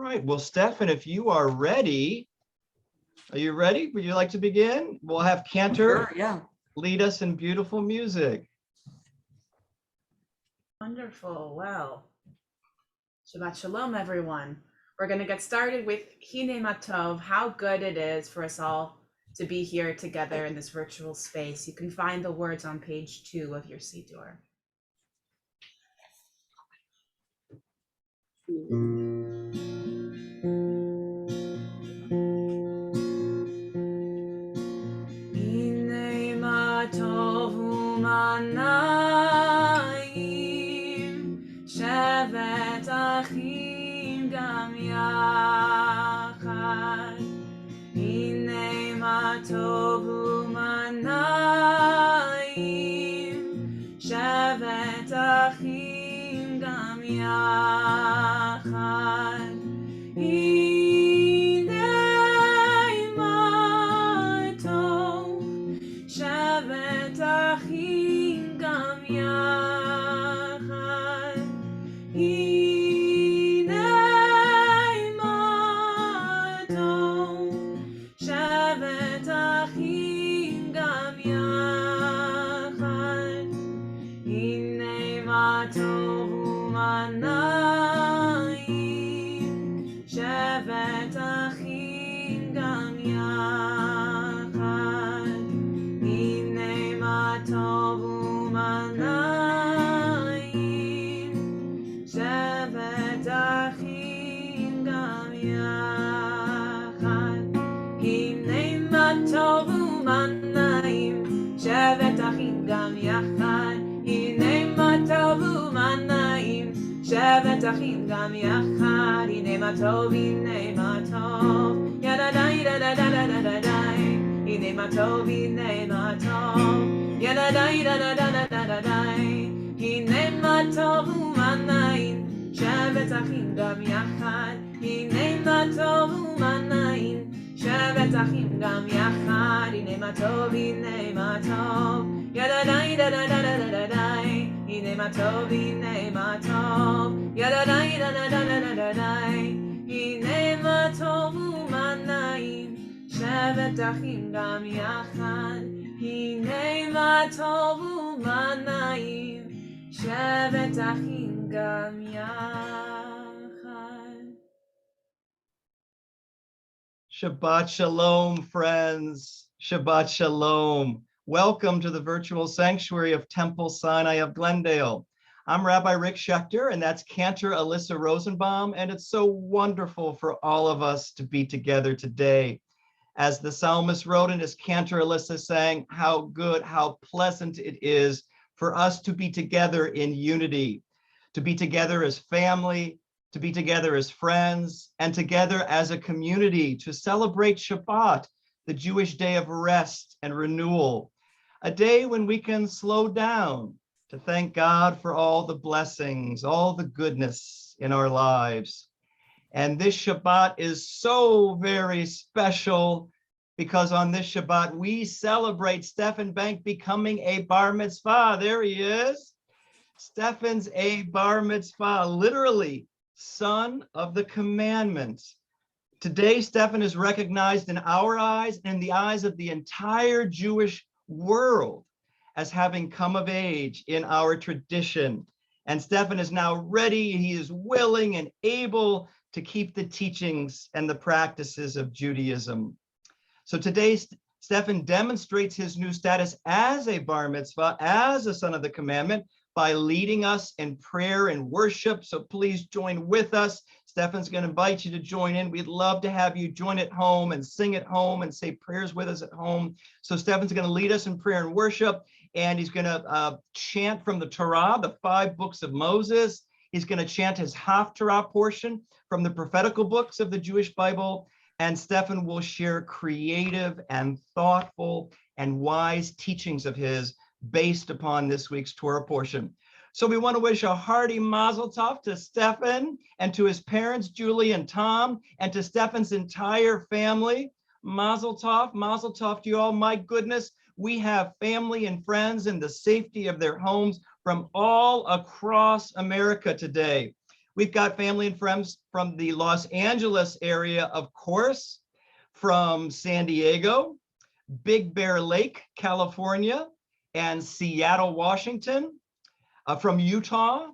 right. Well, Stefin, if you are ready, are you ready? Would you like to begin? We'll have Cantor lead us in beautiful music. Wonderful. Well, Shabbat Shalom, everyone. We're going to get started with Hine Matov, how good it is for us all to be here together in this virtual space. You can find the words on page 2 of your Siddur. Hine Matov u'manayim shevet achim gam yachad. Hine matov u'manayim shevet achim gam yachad. Hine matov shevet achim gam yachad. Hine matov shevet achim gam yachad. Hine matov u'manayim shevet achim gam yachad. Hine matov u'manayim shevet achim gam yachad. Hine matov u'manayim shevet achim gam yachad. Hine matov u'manayim shevet achim gam yachad. Hine matov yadadai dadadadadadai. Hine matov yadadai dadadadadadai. Hine matov u'manayim shevet achim gam yachad. Hine matov u'manayim shevet achim gam yachad. Hine matov yadadai dadadadadadai. Hine matov yadadai dadadadadadai. Hine matov u'manayim shevet achim gam yachad. Hine matov u'manayim shevet achim gam yachad. Shabbat Shalom, friends. Shabbat Shalom. Welcome to the virtual sanctuary of Temple Sinai of Glendale. I'm Rabbi Rick Schechter, and that's Cantor Alyssa Rosenbaum, and it's so wonderful for all of us to be together today. As the psalmist wrote in his Cantor, Alyssa sang, how good, how pleasant it is for us to be together in unity, to be together as family, to be together as friends, and together as a community to celebrate Shabbat, the Jewish day of rest and renewal, a day when we can slow down to thank God for all the blessings, all the goodness in our lives. And this Shabbat is so very special because on this Shabbat, we celebrate Stefin Bank becoming a bar mitzvah. There he is. Stefin's a bar mitzvah, literally son of the commandments. Today, Stefin is recognized in our eyes and in the eyes of the entire Jewish world as having come of age in our tradition. And Stefin is now ready. He is willing and able to keep the teachings and the practices of Judaism. So today, Stefin demonstrates his new status as a bar mitzvah, as a son of the commandment, by leading us in prayer and worship. So please join with us. Stefin's going to invite you to join in. We'd love to have you join at home and sing at home and say prayers with us at home. So Stefin's going to lead us in prayer and worship, and he's going to chant from the Torah, the 5 books of Moses. He's going to chant his Haftarah portion from the prophetical books of the Jewish Bible. And Stefin will share creative and thoughtful and wise teachings of his based upon this week's Torah portion. So we want to wish a hearty mazel tov to Stefin and to his parents, Julie and Tom, and to Stefin's entire family. Mazel tov to you all. My goodness, we have family and friends in the safety of their homes from all across America today. We've got family and friends from the Los Angeles area, of course, from San Diego, Big Bear Lake, California, and Seattle, Washington, from Utah,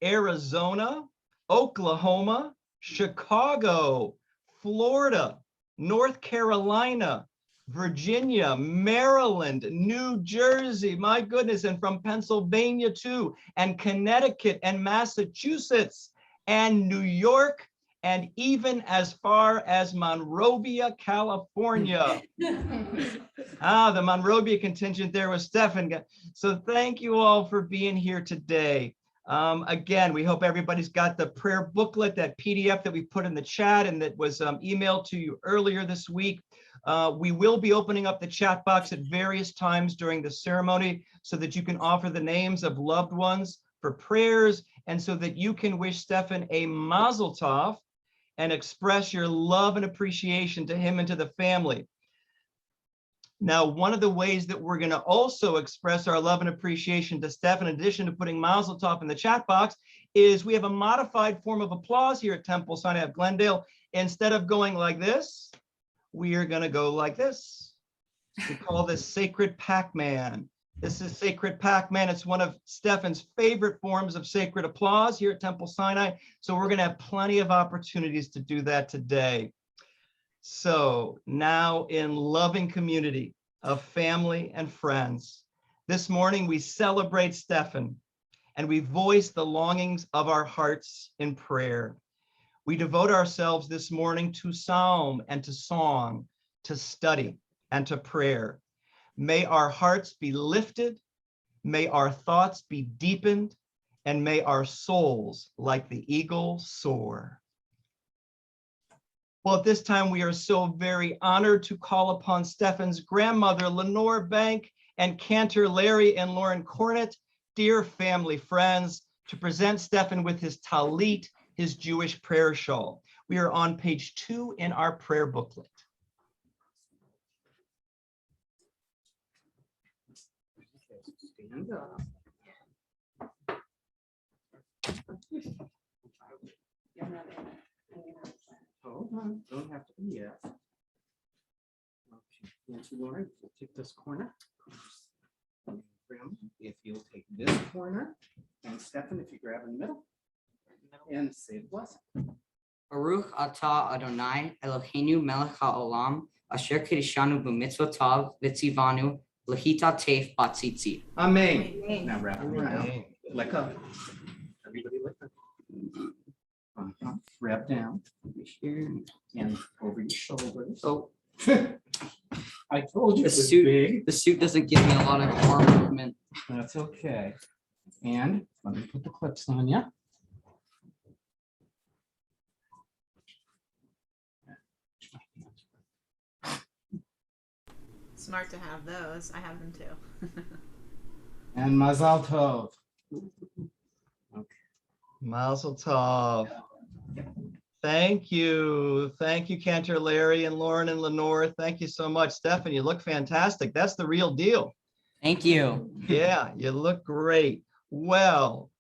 Arizona, Oklahoma, Chicago, Florida, North Carolina, Virginia, Maryland, New Jersey, my goodness, and from Pennsylvania too, and Connecticut and Massachusetts and New York, and even as far as Monrovia, California. The Monrovia contingent there was Stefin. So thank you all for being here today. Again, we hope everybody's got the prayer booklet, that PDF that we put in the chat and that was emailed to you earlier this week. We will be opening up the chat box at various times during the ceremony so that you can offer the names of loved ones for prayers, and so that you can wish Stefin a mazel tov and express your love and appreciation to him and to the family. Now, one of the ways that we're going to also express our love and appreciation to Stefin, in addition to putting mazel tov in the chat box, is we have a modified form of applause here at Temple Sinai of Glendale. Instead of going like this, we are going to go like this. We call this Sacred Pac-Man. This is Sacred Pac-Man. It's one of Stefin's favorite forms of sacred applause here at Temple Sinai. So we're going to have plenty of opportunities to do that today. So now, in loving community of family and friends, this morning we celebrate Stefin and we voice the longings of our hearts in prayer. We devote ourselves this morning to psalm and to song, to study and to prayer. May our hearts be lifted, may our thoughts be deepened, and may our souls, like the eagle, soar. Well, at this time, we are so very honored to call upon Stefin's grandmother, Lenore Bank, and Cantor Larry and Lauren Cornett, dear family friends, to present Stefin with his talit, his Jewish prayer shawl. We are on page 2 in our prayer booklet. Stand up. Hold on, don't have to be yet. Okay, Nancy Lauren, we'll take this corner. If you'll take this corner, and Stefin, if you grab in the middle, and say the blessing. Baruch atah Adonai Eloheinu melech haolam asher kiddushanu b'mitzvah tav v'tzivanu l'hita teif batzitzi. Amen. Amen. Now wrap it around. Let go. Everybody let go. Wrap down Here. and over your shoulders. So I told you the it was suit, big. the suit doesn't give me a lot of arm movement. That's okay. And let me put the clips on you. Smart to have those. I have them too. And Mazal Tov. Mazel tov. Thank you. Thank you, Cantor Larry and Lauren and Lenore. Thank you so much. Stefin, you look fantastic. That's the real deal. Thank you. Yeah, you look great. Well,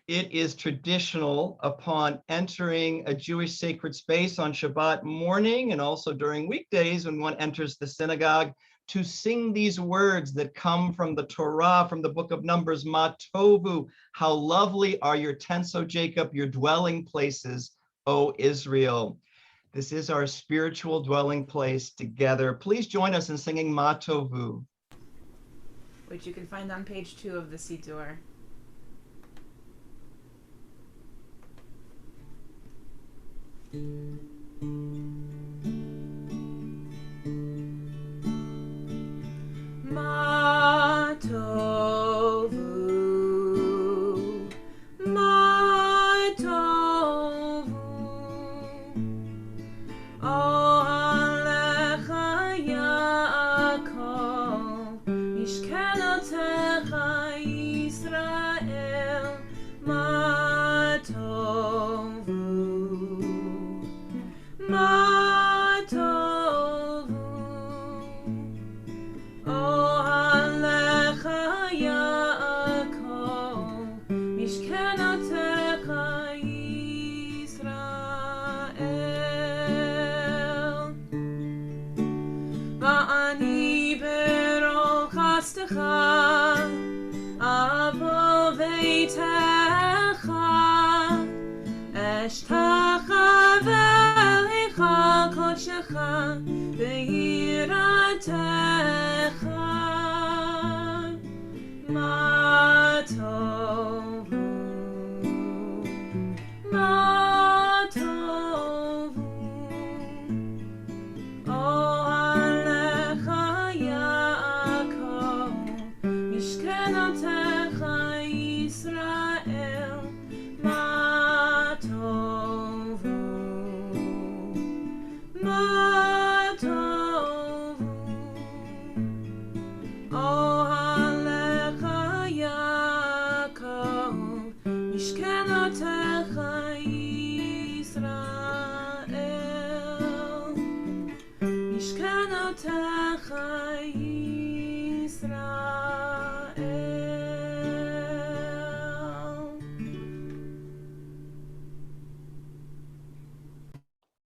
it is traditional upon entering a Jewish sacred space on Shabbat morning and also during weekdays when one enters the synagogue to sing these words that come from the Torah, from the book of Numbers, Ma Tovu, how lovely are your tents, O Jacob, your dwelling places, O Israel. This is our spiritual dwelling place together. Please join us in singing Ma Tovu. Which you can find on page 2 of the Siddur. Ma tovu, ma tovu, alecha Yaakov, mishkenotecha Yisrael, ma tovu, ma tovu. Oh, Alecha Yaakov, Mishkenotecha ויראתך מה טובו, מה טובו. אוהליך יעקב, משכנותיך ישראל, מה טובו, מה טובו. אוהליך יעקב, משכנותיך ישראל, משכנותיך ישראל.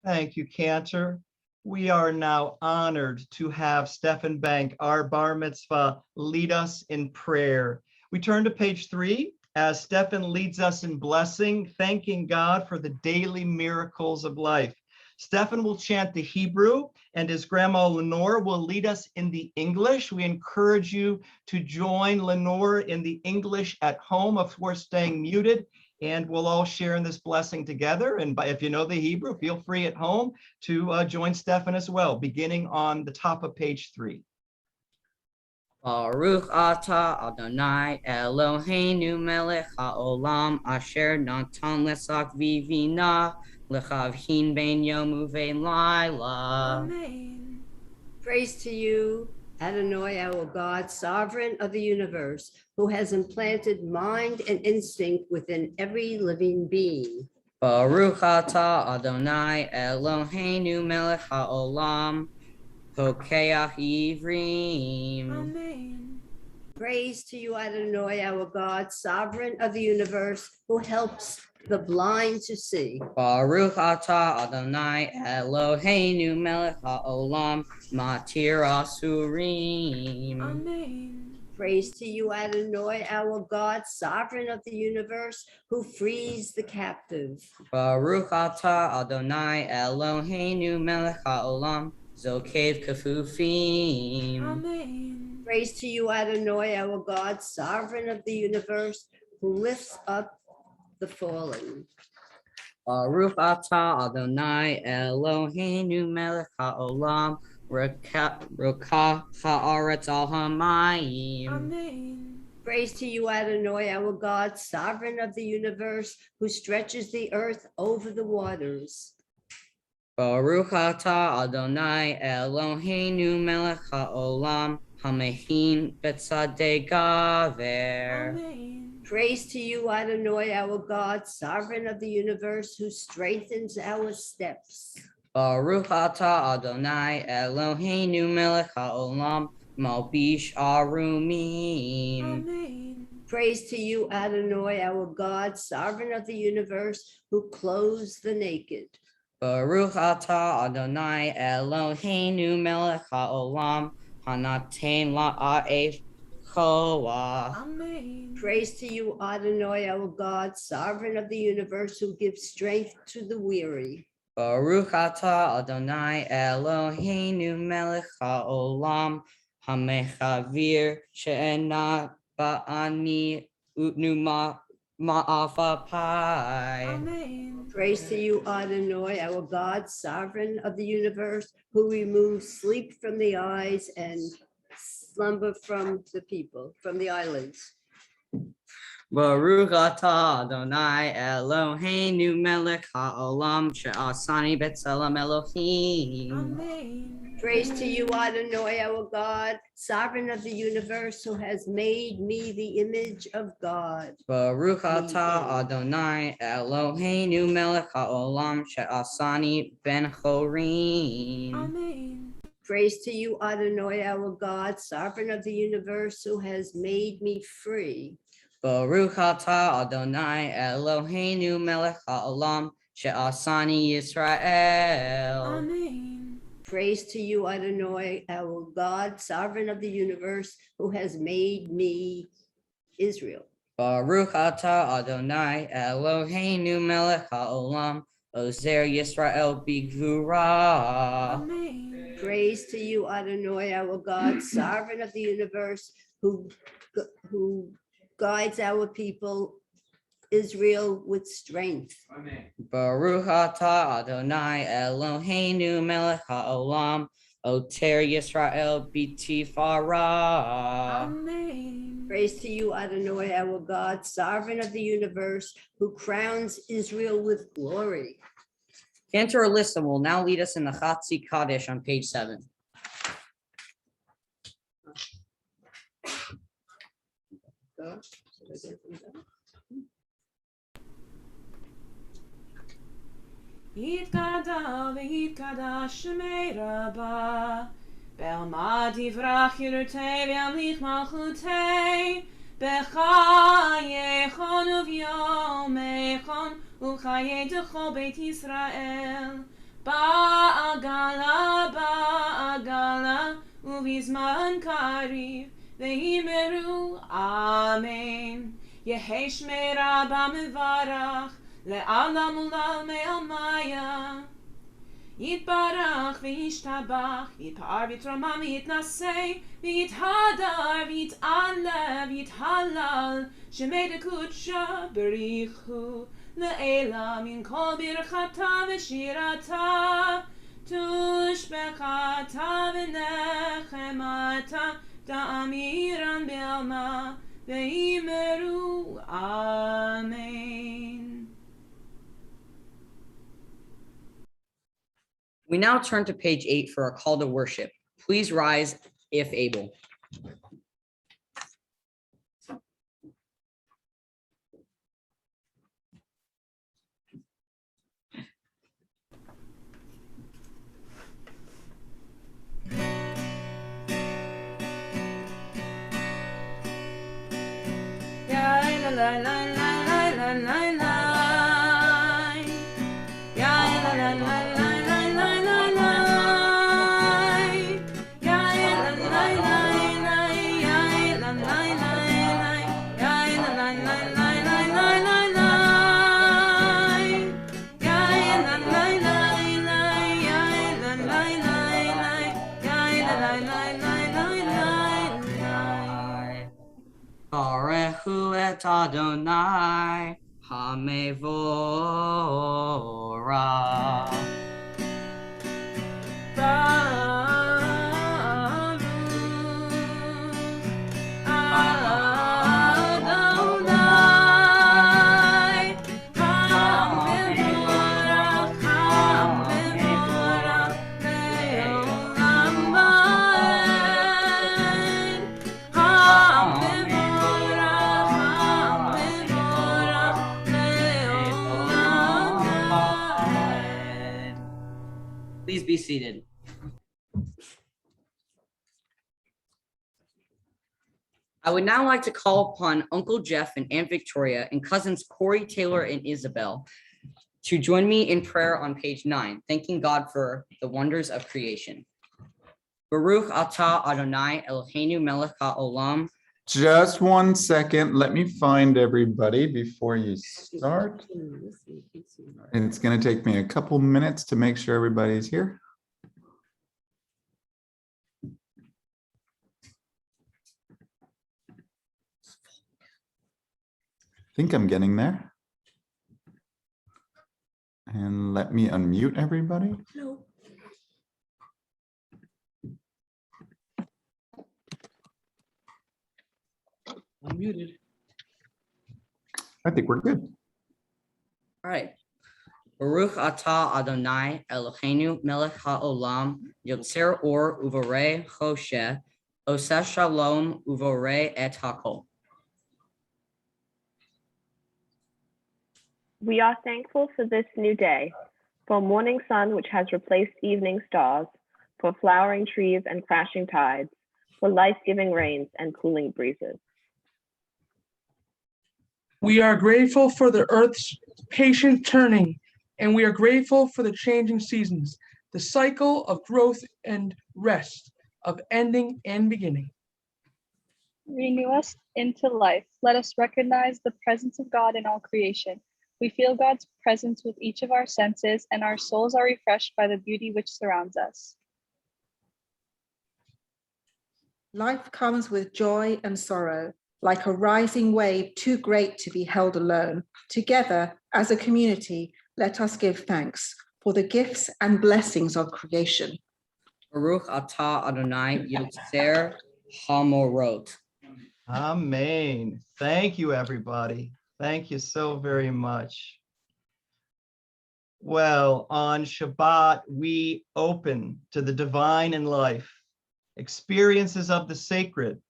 Thank you, Cantor. We are now honored to have Stefin Bank, our bar mitzvah, lead us in prayer. We turn to page 3 as Stefin leads us in blessing, thanking God for the daily miracles of life. Stefin will chant the Hebrew, and his grandma Lenore will lead us in the English. We encourage you to join Lenore in the English at home, of course, staying muted, and we'll all share in this blessing together. And if you know the Hebrew, feel free at home to join Stefin as well, beginning on the top of page 3. Baruch atah Adonai Eloheinu melech haolam asher natan lesak vivina lechavhin ben yom uvein laila. Amen. Praise to you, Adonai, our God, sovereign of the universe, who has implanted mind and instinct within every living being. Baruch atah Adonai Eloheinu melech haolam Hokeach Ivrim. Amen. Praise to you, Adonai, our God, sovereign of the universe, who helps the blind to see. Baruch atah Adonai Eloheinu melech haolam matir asurim. Amen. Praise to you, Adonai, our God, sovereign of the universe, who frees the captive. Baruch atah Adonai Eloheinu melech haolam zokev kafufim. Amen. Praise to you, Adonai, our God, sovereign of the universe, who lifts up the fallen. Baruch atah Adonai Eloheinu melech haolam rokach haaretz al hamayim. Amen. Praise to you, Adonai, our God, sovereign of the universe, who stretches the earth over the waters. Baruch atah Adonai Eloheinu melech haolam hamehin betzadei gaver. Amen. Praise to you, Adonai, our God, sovereign of the universe, who strengthens our steps. Baruch atah Adonai Eloheinu melech haolam malbish arumim. Amen. Praise to you, Adonai, our God, sovereign of the universe, who clothes the naked. Baruch atah Adonai Eloheinu melech haolam hanaten la'aef koach. Amen. Praise to you, Adonai, our God, sovereign of the universe, who gives strength to the weary. Baruch atah Adonai Eloheinu melech haolam hamechavir she'ena ba'ani utnu ma'afa pai. Amen. Praise to you, Adonai, our God, sovereign of the universe, who removes sleep from the eyes and slumber from the people, from the eyelids. Baruch atah Adonai Eloheinu melech haolam she'asani b'tzelem Elohim. Amen. Praise to you, Adonai, our God, sovereign of the universe, who has made me the image of God. Baruch atah Adonai Eloheinu melech haolam she'asani ben chorim. Amen. Praise to you, Adonai, our God, sovereign of the universe, who has made me free. Baruch atah Adonai Eloheinu melech haolam she'asani Yisrael. Amen. Praise to you, Adonai, our God, sovereign of the universe, who has made me Israel. Baruch atah Adonai Eloheinu melech haolam Ozer Yisrael Bigvura. Amen. Praise to you, Adonai, our God, sovereign of the universe, who guides our people, Israel, with strength. Baruch atah Adonai Eloheinu melech haolam. Oter Yisrael B'tifara. Amen. Praise to you, Adonai, our God, sovereign of the universe, who crowns Israel with glory. Cantor Alyssa will now lead us in the Chatzi Kaddish on page 7. Yitkada v'yitkada shemei Rabba, Belma divrach yirutei v'yamlich malchutei, B'chayechon uv'yomechon, U'chayei d'chol Beit Yisrael, Ba'agala, Uv'izman kariv, V'yimeru, Amen. Yehei shmei Rabba mevarach, Le'alam ulam me'amaya. Yitbarach v'yishtabach, Yitpar v'yitramam v'yitnasei, V'yithadar v'yit'alev v'yithalal, Shemei dekudsha berichu, Le'ela min kol birchata v'shirata, Tushbechata v'nechemata, Ta'amiran be'alma, Ve'imeru, Amen. We now turn to page 8 for a call to worship. Please rise if able. Barechu et Adonai Hamevora. Please be seated. I would now like to call upon Uncle Jeff and Aunt Victoria and cousins Corey, Taylor, and Isabel to join me in prayer on page 9, thanking God for the wonders of creation. Baruch atah Adonai Eloheinu melech haolam. Just 1 second. Let me find everybody before you start. It's going to take me a couple minutes to make sure everybody's here. I think I'm getting there. And let me unmute everybody. Hello. Unmuted. I think we're good. All right. Baruch atah Adonai Eloheinu melech haolam yotzer or uvorei chosheh oseh shalom uvorei et hakol. We are thankful for this new day, for morning sun which has replaced evening stars, for flowering trees and crashing tides, for life-giving rains and cooling breezes. We are grateful for the earth's patient turning, and we are grateful for the changing seasons, the cycle of growth and rest, of ending and beginning. Renew us into life. Let us recognize the presence of God in all creation. We feel God's presence with each of our senses, and our souls are refreshed by the beauty which surrounds us. Life comes with joy and sorrow, like a rising wave too great to be held alone. Together, as a community, let us give thanks for the gifts and blessings of creation. Baruch atah Adonai Yotzer Hamorot. Amen. Thank you, everybody. Thank you so very much. Well, on Shabbat, we open to the divine in life, experiences of the sacred,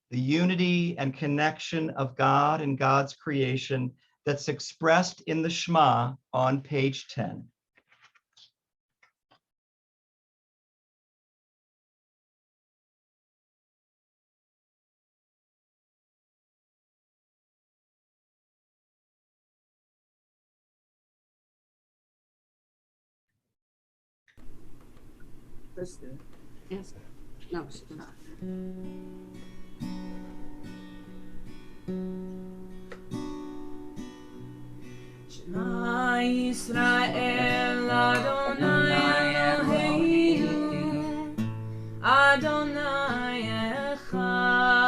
the unity and connection of God and God's creation that's expressed in the Shema on page 10. Yes. No, she's not. Shema Yisrael Adonai Eloheinu Adonai Echad.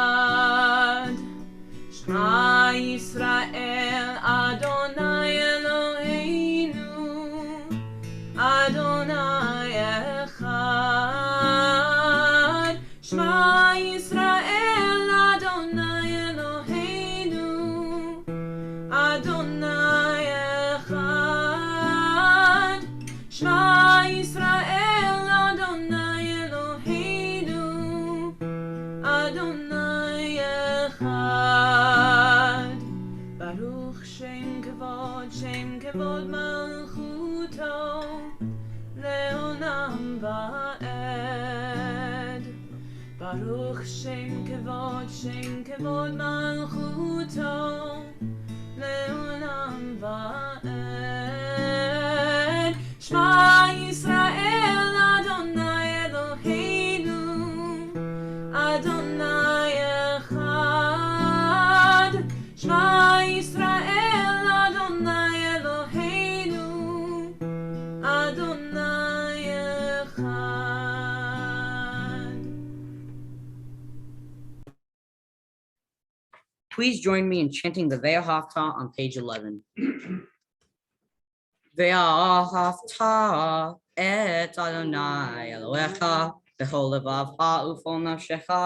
Shema Yisrael Adonai Eloheinu Adonai Echad. Shema Yisrael Adonai Eloheinu Adonai Echad. Shema Yisrael Adonai Eloheinu Adonai Echad. Baruch Shem Kevod Malchuto Leolam Va'ed. Baruch Shem Kevod Malchuto Leolam Va'ed. Shema Yisrael Adonai Eloheinu Adonai Echad. Shema Yisrael Adonai Eloheinu Adonai Echad. Please join me in chanting the Ve'ahavta on page 11. Ve'ahavta et Adonai Elohecha b'chol levavcha u'chol nafshecha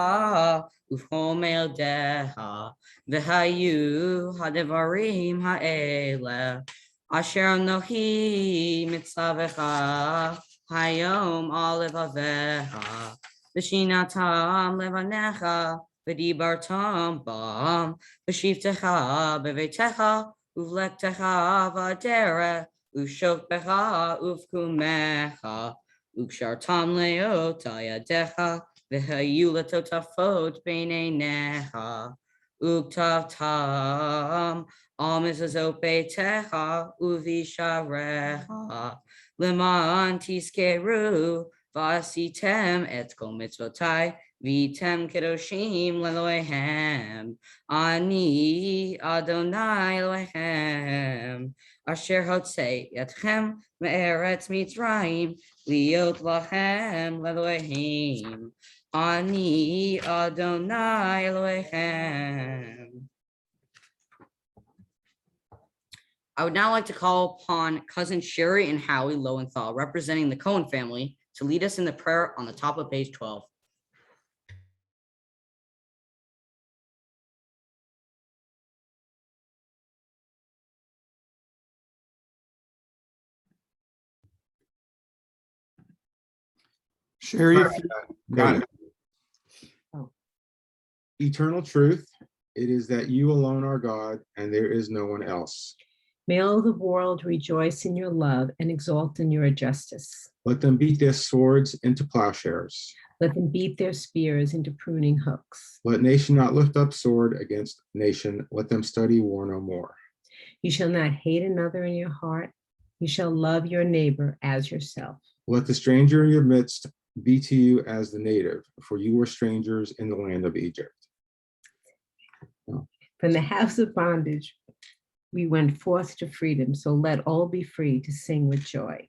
u'chol me'odecha v'hayu hadevarim ha'ele asher anochi mitzavecha hayom al levavecha v'shinatam levanecha v'dibartam bam v'shivtecha b'veitecha uvlektecha v'aderech ushokbecha uvkumecha ukshartam leota yadecha v'hayu letotafot b'neinecha uktavtam al mezuzot beitecha uvisharecha leman tiskeru v'asitem et kol mitzvotai Vitem kedoshim lelohem, ani Adonai Elohem, asher hotzei yatchem me'eretz Mitzrayim, liot lachem lelohem, ani Adonai Elohem. I would now like to call upon cousins Sherry and Howie Lowenthal, representing the Cohen family, to lead us in the prayer on the top of page 12. Sherry, Got it. Eternal truth, it is that you alone are God and there is no one else. May all the world rejoice in your love and exalt in your justice. Let them beat their swords into plowshares. Let them beat their spears into pruning hooks. Let nation not lift up sword against nation. Let them study war no more. You shall not hate another in your heart. You shall love your neighbor as yourself. Let the stranger in your midst be to you as the native, for you were strangers in the land of Egypt. From the house of bondage, we went forth to freedom. So let all be free to sing with joy.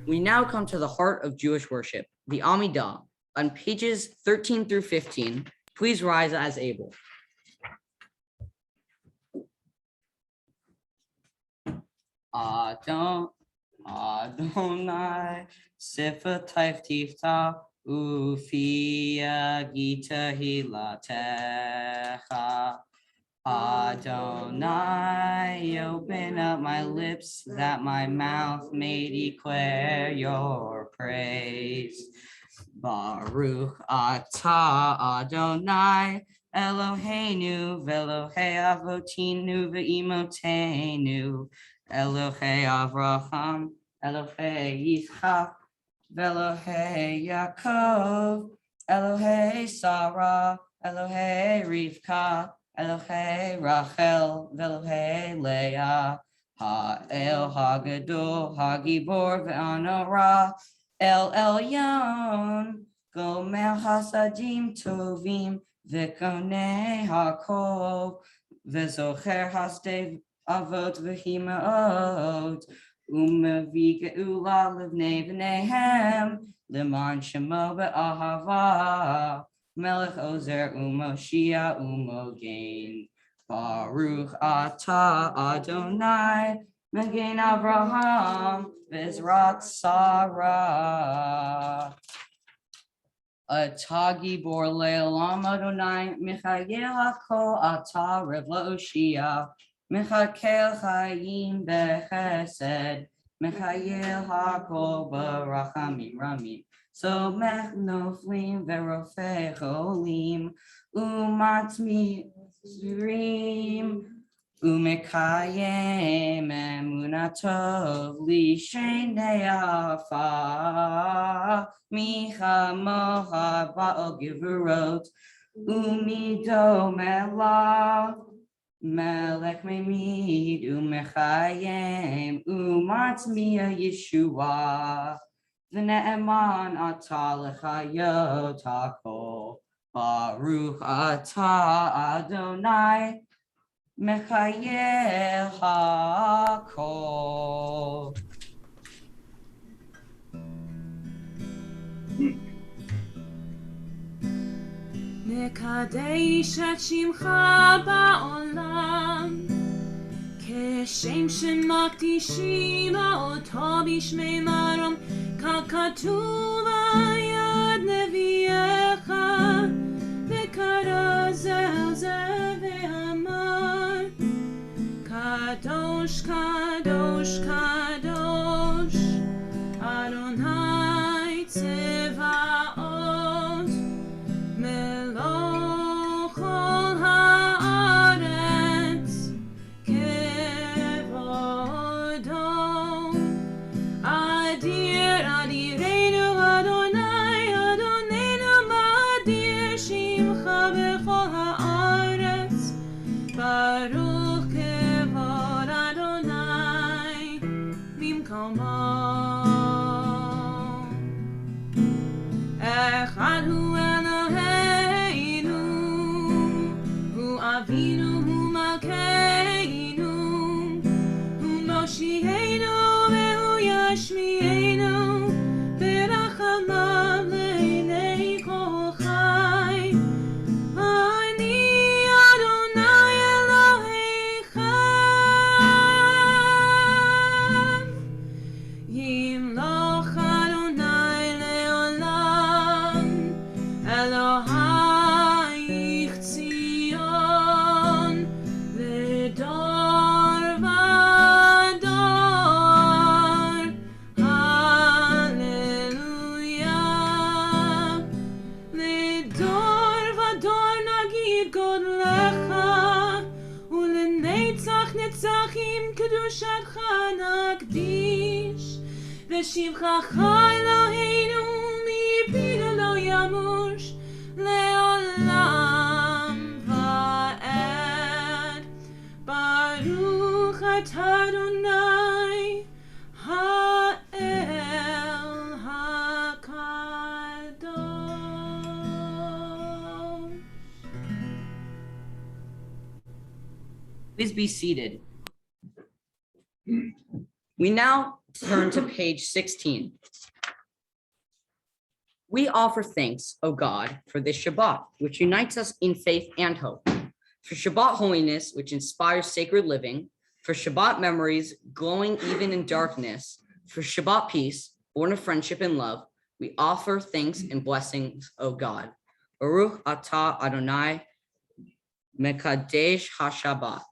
We now come to the heart of Jewish worship, the Amidah, on pages 13 through 15. Please rise as able. Adonai, Sifatayv Tifta, Ufia Gita Hilatecha. Adonai, open up my lips that my mouth may declare your praise. Baruch atah Adonai, Eloheinu ve'Elohei avotinu ve'imotenu, Elohei Avraham, Elohei Yitzchak, ve'Elohei Yaakov, Elohei Sarah, Elohei Rivka, Elohei Rachel, ve'Elohei Leah, Ha'el Hagadol, Hagibor ve'Anora, El Elyon, Gomer Hasadim Tovim, Ve'konei Hakol, Ve'zocher Hasdev Avot Ve'himaot, Umevi Geula Levnei V'neihem, Leman Shemo Be'ahava, Melech Ozer Umoshia Umogain. Baruch atah Adonai, Megain Avraham, Vizrat Sarah. Atagi Bor Le'olam Adonai, Michayel HaKol atah Rev La'oshia, Michakel Chayim Bechesed, Michayel HaKol Barachamim Ramim. So mech noflim verofei cholim, umatmi zurim, umekayem emunatov lishenei afa, michamocha ba'al gevurot, umido melah, melech memid, umechayem, umatmi Yeshua. V'ne'eman atah lechayot hakol, Baruch atah Adonai, mechayel hakol. נקדש את שמך בעולם, כשם שמקדישים אותו בשמי מרום, ככתוב ביד נביאך, וקרא זה על זה ואמר, קדוש קדוש קדוש, אדוני צבאות, מלוך כל הארץ. ושבחך אלוהינו מפינו לא ימוש לעולם ועד. ברוך אתה אדוני האל הקדוש. Please be seated. We now turn to page 16. We offer thanks, O God, for this Shabbat, which unites us in faith and hope, for Shabbat holiness, which inspires sacred living, for Shabbat memories glowing even in darkness, for Shabbat peace, born of friendship and love. We offer thanks and blessings, O God. Baruch atah Adonai Mekadesh HaShabbat.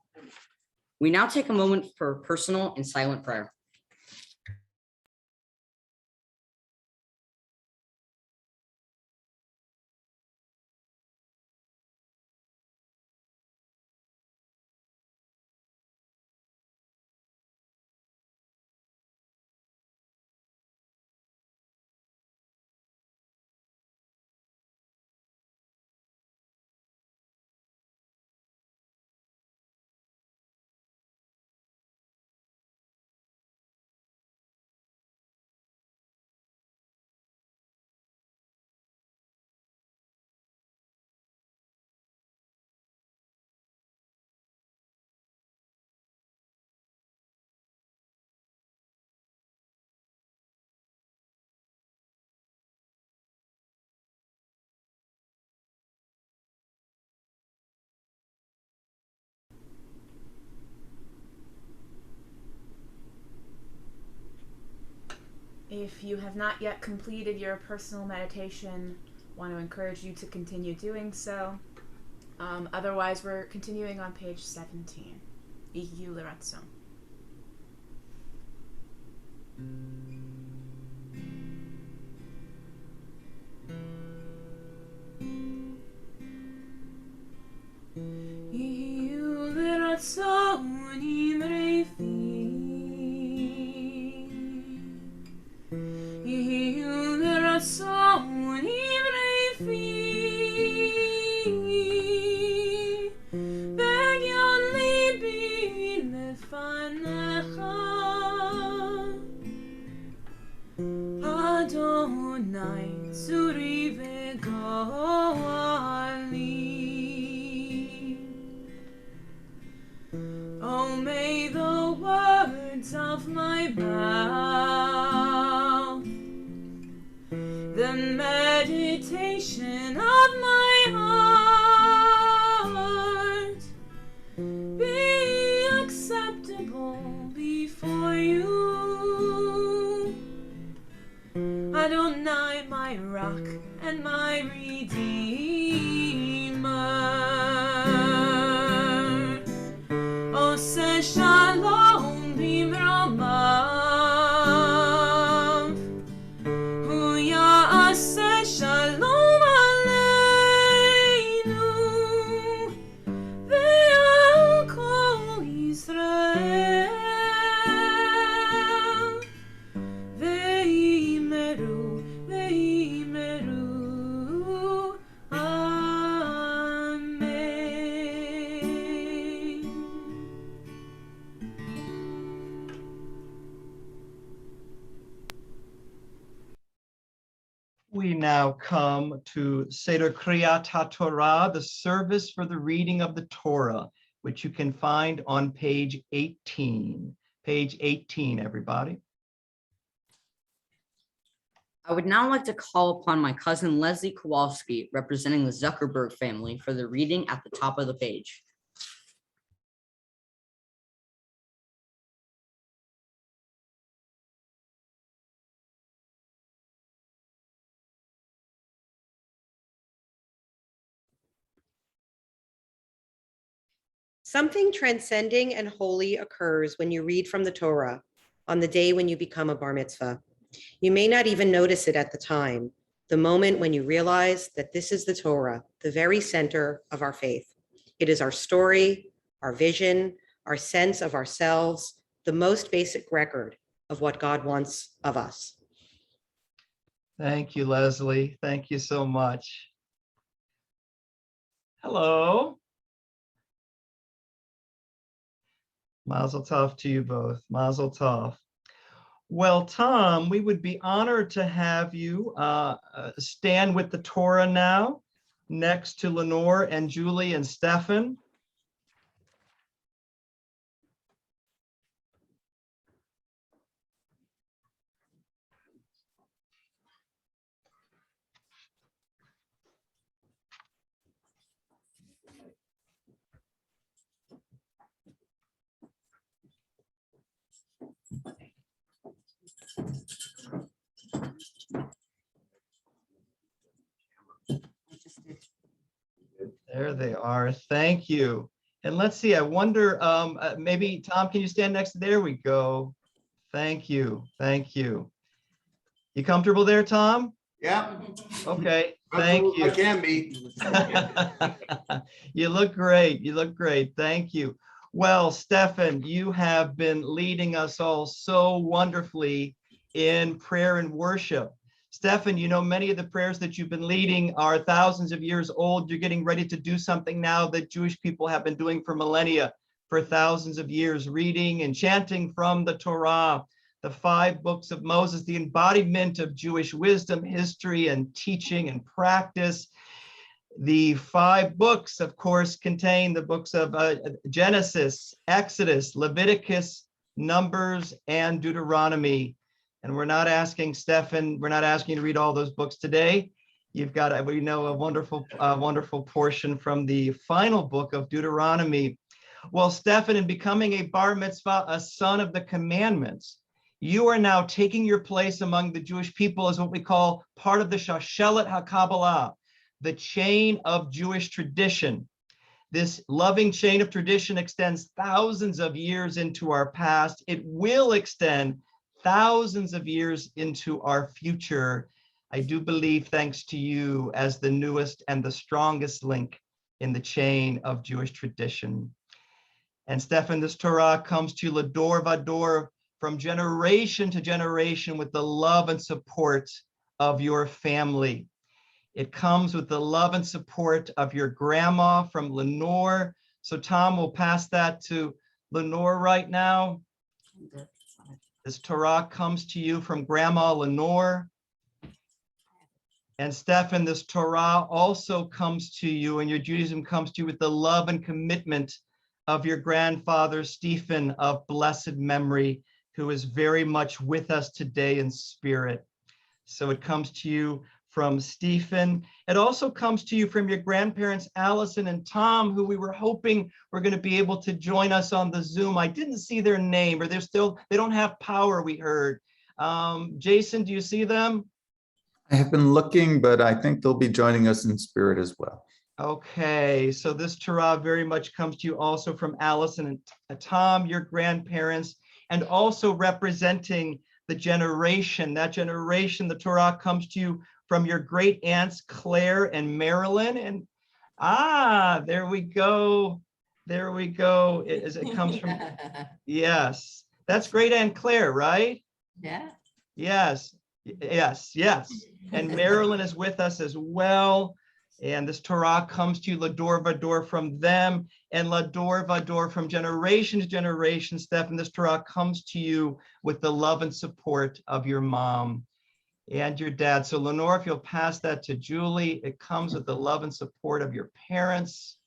We now take a moment for personal and silent prayer. If you have not yet completed your personal meditation, I want to encourage you to continue doing so. Otherwise, we're continuing on page 17. Iyu l'ratzon. Iyu l'ratzon imrefi. Iyu l'ratzon imrefi. V'yon libi lefanecha. Adonai tzuri v'goali. Oh, may the words of my mouth, the meditation of my heart be acceptable before you. Adonai, my rock and my redeemer. Oseh shalom bimromav. Hu ya'aseh shalom aleinu. Ve'al kol Yisrael. Ve'imeru, ve'imeru. Amen. We now come to Seder Kriyat HaTorah, the service for the reading of the Torah, which you can find on page 18. Page 18, everybody. I would now like to call upon my cousin Leslie Kowalski, representing the Zuckerberg family, for the reading at the top of the page. Something transcending and holy occurs when you read from the Torah on the day when you become a bar mitzvah. You may not even notice it at the time, the moment when you realize that this is the Torah, the very center of our faith. It is our story, our vision, our sense of ourselves, the most basic record of what God wants of us. Thank you, Leslie. Thank you so much. Hello. Mazel tov to you both. Mazel tov. Well, Tom, we would be honored to have you stand with the Torah now, next to Lenore and Julie and Stefan. There they are. Thank you. And let's see, I wonder, maybe Tom, can you stand next to, there we go. Thank you. Thank you. You comfortable there, Tom? Yeah. Okay. Thank you. I can be. You look great. You look great. Thank you. Well, Stefan, you have been leading us all so wonderfully in prayer and worship. Stefan, you know, many of the prayers that you've been leading are thousands of years old. You're getting ready to do something now that Jewish people have been doing for millennia, for thousands of years, reading and chanting from the Torah, the 5 books of Moses, the embodiment of Jewish wisdom, history, and teaching and practice. The 5 books, of course, contain the books of Genesis, Exodus, Leviticus, Numbers, and Deuteronomy. And we're not asking, Stefan, we're not asking you to read all those books today. You've got, we know, a wonderful portion from the final book of Deuteronomy. Well, Stefan, in becoming a bar mitzvah, a son of the commandments, you are now taking your place among the Jewish people as what we call part of the Shashelet HaKabbalah, the chain of Jewish tradition. This loving chain of tradition extends thousands of years into our past. It will extend thousands of years into our future. I do believe, thanks to you, as the newest and the strongest link in the chain of Jewish tradition. And Stefan, this Torah comes to you Lador Vador, from generation to generation, with the love and support of your family. It comes with the love and support of your grandma from Lenore. So Tom will pass that to Lenore right now. This Torah comes to you from Grandma Lenore. And Stefan, this Torah also comes to you, and your Judaism comes to you with the love and commitment of your grandfather, Stefin, of blessed memory, who is very much with us today in spirit. So it comes to you from Stefan. It also comes to you from your grandparents, Allison and Tom, who we were hoping were going to be able to join us on the Zoom. I didn't see their name, or they don't have power, we heard. Jason, do you see them? I have been looking, but I think they'll be joining us in spirit as well. Okay, so this Torah very much comes to you also from Allison and Tom, your grandparents, and also representing the generation, the Torah comes to you from your great aunts, Claire and Marilyn. And there we go. There we go. It comes from, yes, that's great Aunt Claire, right? Yeah. Yes, yes, yes. And Marilyn is with us as well. And this Torah comes to you, Lador Vador, from them, and Lador Vador from generation to generation. Stefan, this Torah comes to you with the love and support of your mom and your dad. So Lenore, if you'll pass that to Julie, it comes with the love and support of your parents.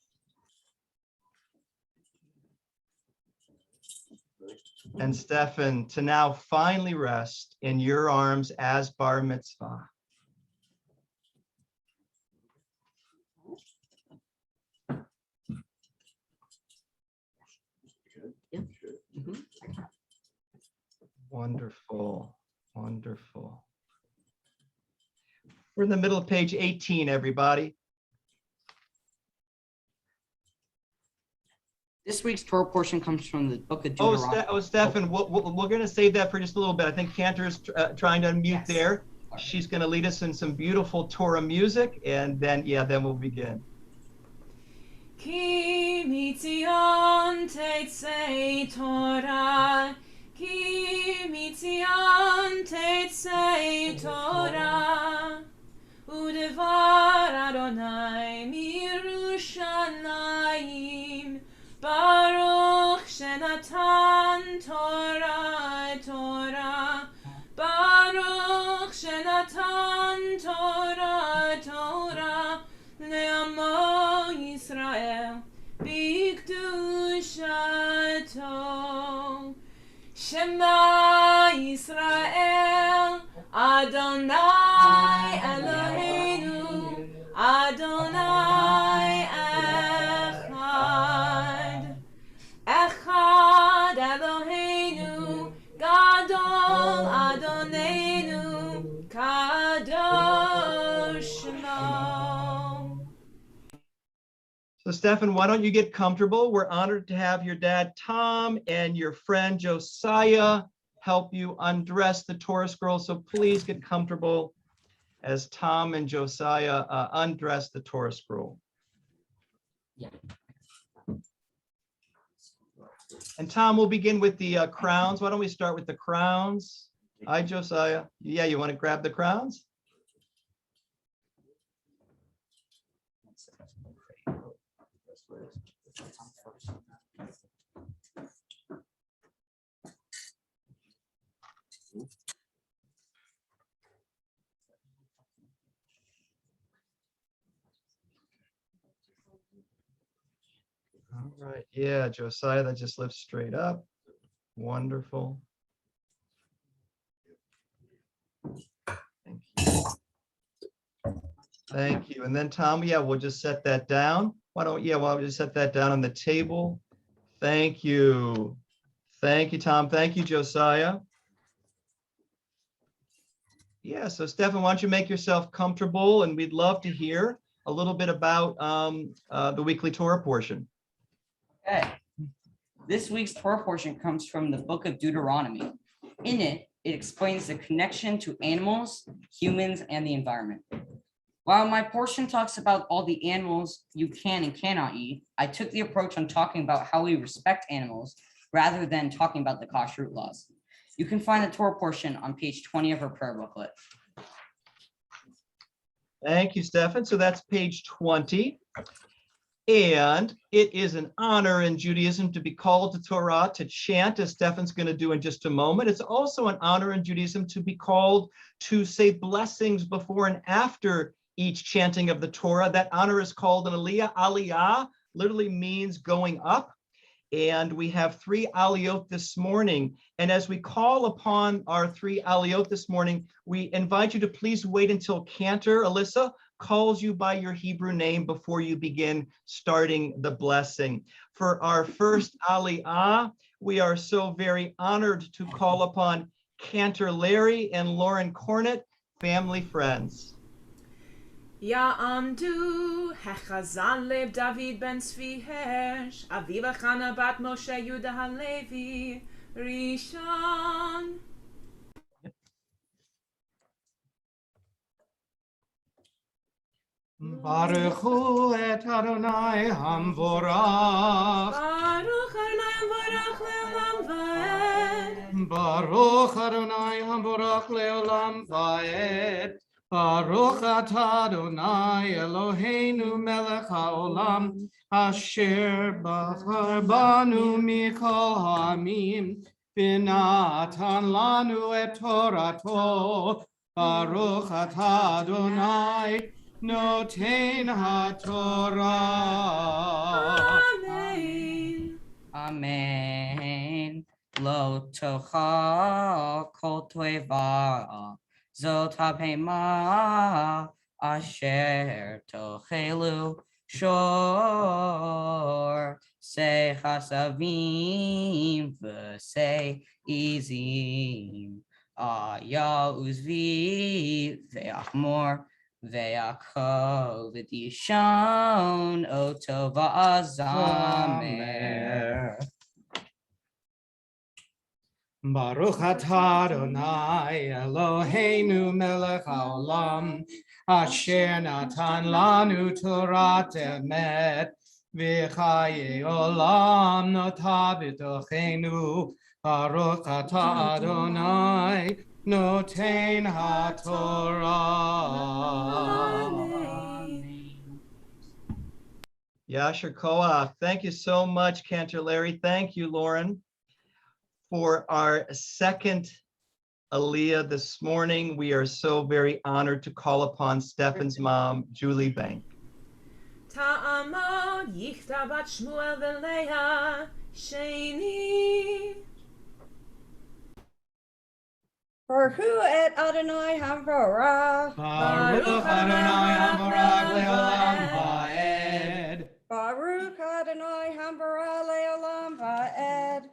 And Stefan, to now finally rest in your arms as bar mitzvah. Wonderful, wonderful. We're in the middle of page 18, everybody. This week's Torah portion comes from the book of Deuteronomy. Stefan, we're going to save that for just a little bit. I think Cantor's trying to unmute Yes. there. She's going to lead us in some beautiful Torah music, and then we'll begin. Ki mitzion tetzei Torah, כי מציון תצא תורה, ודבר אדוני מירושלים, ברוך שנתן תורה תורה, ברוך שנתן תורה תורה, לעמו ישראל בקדושתו. שמע ישראל, אדוני אלוהינו, אדוני אחד. אחד אלוהינו, גדול אדוננו, קדוש שמו. So Stefin, why don't you get comfortable? We're honored to have your dad, Tom, and your friend Josiah help you undress the Torah scroll. So please get comfortable as Tom and Josiah undress the Torah scroll. Yeah. And Tom, we'll begin with the crowns. Why don't we start with the crowns? Hi, Josiah. Yeah, you want to grab the crowns? All right, yeah, Josiah, that just lifts straight up. Wonderful. Thank you. Thank you. And then Tom, yeah, we'll just set that down. Why don't we just set that down on the table? Thank you. Thank you, Tom. Thank you, Josiah. Yeah, so Stefin, why don't you make yourself comfortable, and we'd love to hear a little bit about the weekly Torah portion. Okay. This week's Torah portion comes from the book of Deuteronomy. In it, it explains the connection to animals, humans, and the environment. While my portion talks about all the animals you can and cannot eat, I took the approach on talking about how we respect animals rather than talking about the kashrut laws. You can find the Torah portion on page 20 of our prayer booklet. Thank you, Stefin. So that's page 20. And it is an honor in Judaism to be called to Torah, to chant, as Stefin's going to do in just a moment. It's also an honor in Judaism to be called to say blessings before and after each chanting of the Torah. That honor is called an aliyah. Aliyah literally means going up. And we have 3 aliyot this morning. And as we call upon our 3 aliyot this morning, we invite you to please wait until Cantor, Alyssa, calls you by your Hebrew name before you begin starting the blessing. For our first aliyah, we are so very honored to call upon Cantor Larry and Lauren Cornett, family friends. יעמדו החזן לב דוד בן צבי הרש, אביו חנה בת משה יהודה הלוי ראשון. ברכו את אדוני המבורך. ברוך אדוני המבורך לעולם ועד. ברוך אדוני המבורך לעולם ועד. ברוך אתה אדוני אלוהינו מלך העולם, אשר בחר בנו מכל העמים, ונתן לנו את תורתו. ברוך אתה אדוני נותן התורה. אמן. אמן. לא תאכל כל תועבה, זאת הבהמה אשר תאכלו שור, שא חסבים ושא עזים, איה וזביב ואחמור ויעקב ודישון, אותו והזמר. ברוך אתה אדוני אלוהינו מלך העולם, אשר נתן לנו תורת אמת, וחיי עולם נטע בתוכנו. Baruch atah Adonai, noten haTorah. Yasher Koach. Thank you so much, Cantor Larry. Thank you, Lauren. For our second Aliyah this morning, we are so very honored to call upon Stefin's mom, Julie Bank. Ta'amod yichta bat Shmuel v'Leah sheni. Baruch et Adonai Hamvorach. Baruch Adonai Hamvorach le'olam va'ed. Baruch Adonai Hamvorach le'olam va'ed.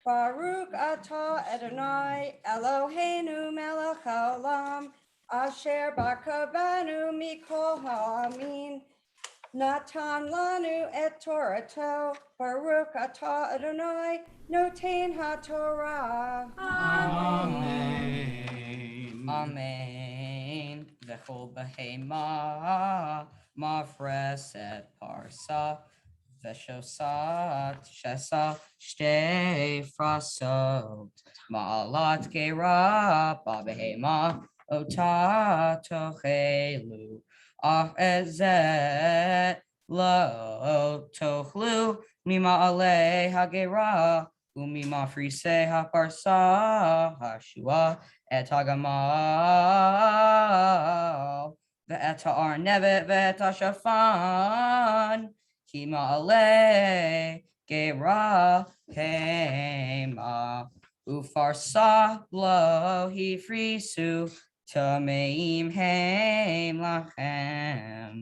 Baruch atah Adonai Eloheinu melech haolam asher bakavanu mikol ha'amin natan lanu et Torato. Baruch atah Adonai noten haTorah. Amen. Amen. V'chol behema mafreset parsa v'shosat shesa shtei frasot ma'alat gera ba'behema ota tochelu af ezet lo tochlu mima'alei hagera umima frise haparsa hashua et hagamal ve'eta arnevet ve'eta shafan kima ale gera hema ufarsa lo hifrisu tameim heim lachem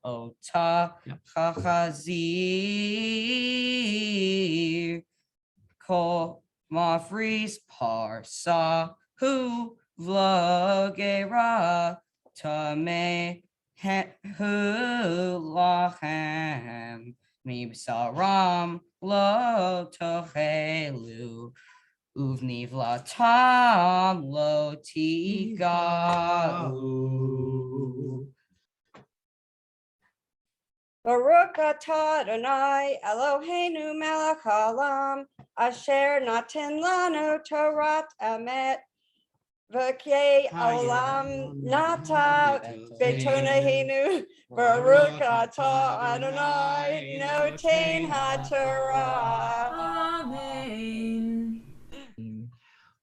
Ota chachazir ko mafris parsa hu vlogera tame hu lachem mibsaram lo tochelu uvni vlatam lo tigalu. Baruch atah Adonai Eloheinu melech haolam asher naten lanu Torat emet v'kei olam nata b'tonahenu. Baruch atah Adonai noten haTorah. Amen.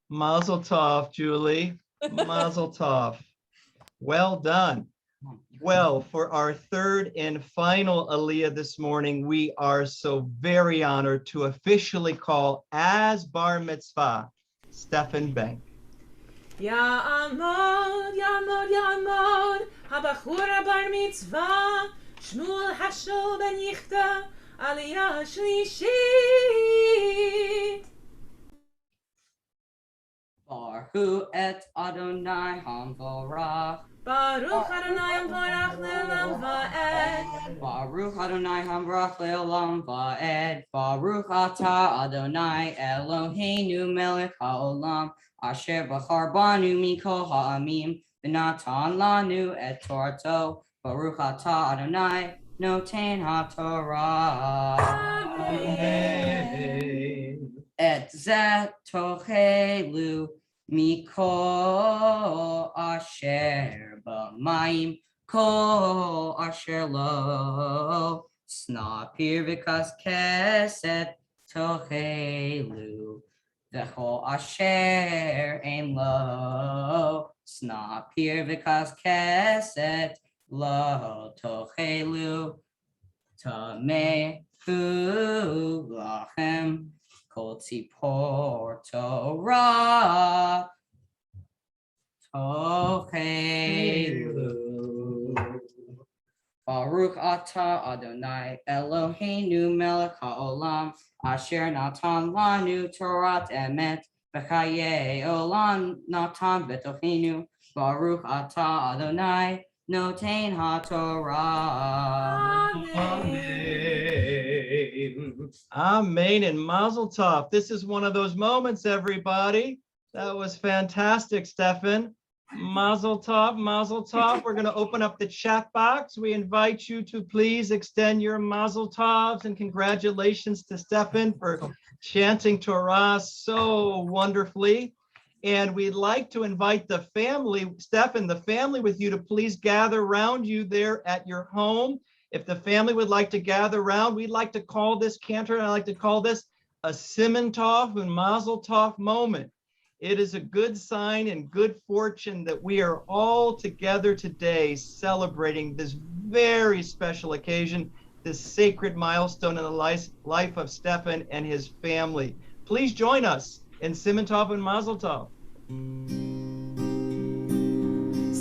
Mazel tov, Julie. Mazel tov. Well done. Well, for our third and final Aliyah this morning, we are so very honored to officially call as bar mitzvah, Stefin Bank. Ya'amod, ya'amod, ya'amod, habachura bar mitzvah, Shmuel Hashol ben Yichta, Aliyah Shlishit. Baruch et Adonai Hamvorach. Baruch Adonai Hamvorach le'olam va'ed. Baruch Adonai Hamvorach le'olam va'ed. Baruch atah Adonai Eloheinu melech haolam asher bachar banu mikol ha'amim v'natan lanu et Torato. Baruch atah Adonai noten haTorah. Et zeh tochelu Mikol asher b'mayim kol asher lo snapir v'kas keset tochelu v'chol asher ein lo snapir v'kas keset lo tochelu tamehu lachem Kol tzipor Torah tochelu. Baruch atah Adonai Eloheinu melech haolam asher natan lanu Torat emet v'chaye olam natan b'tochenu. Baruch atah Adonai noten haTorah. Amen and Mazel tov. This is one of those moments, everybody. That was fantastic, Stefin. Mazel tov, mazel tov. We're going to open up the chat box. We invite you to please extend your mazel tovs and congratulations to Stefin for chanting Torah so wonderfully. And we'd like to invite the family, Stefin, the family with you to please gather around you there at your home. If the family would like to gather around, we'd like to call this, Cantor and I like to call this a Simon Tov and Mazel Tov moment. It is a good sign and good fortune that we are all together today celebrating this very special occasion, this sacred milestone in the life of Stefin and his family. Please join us in Simon Tov and Mazel Tov.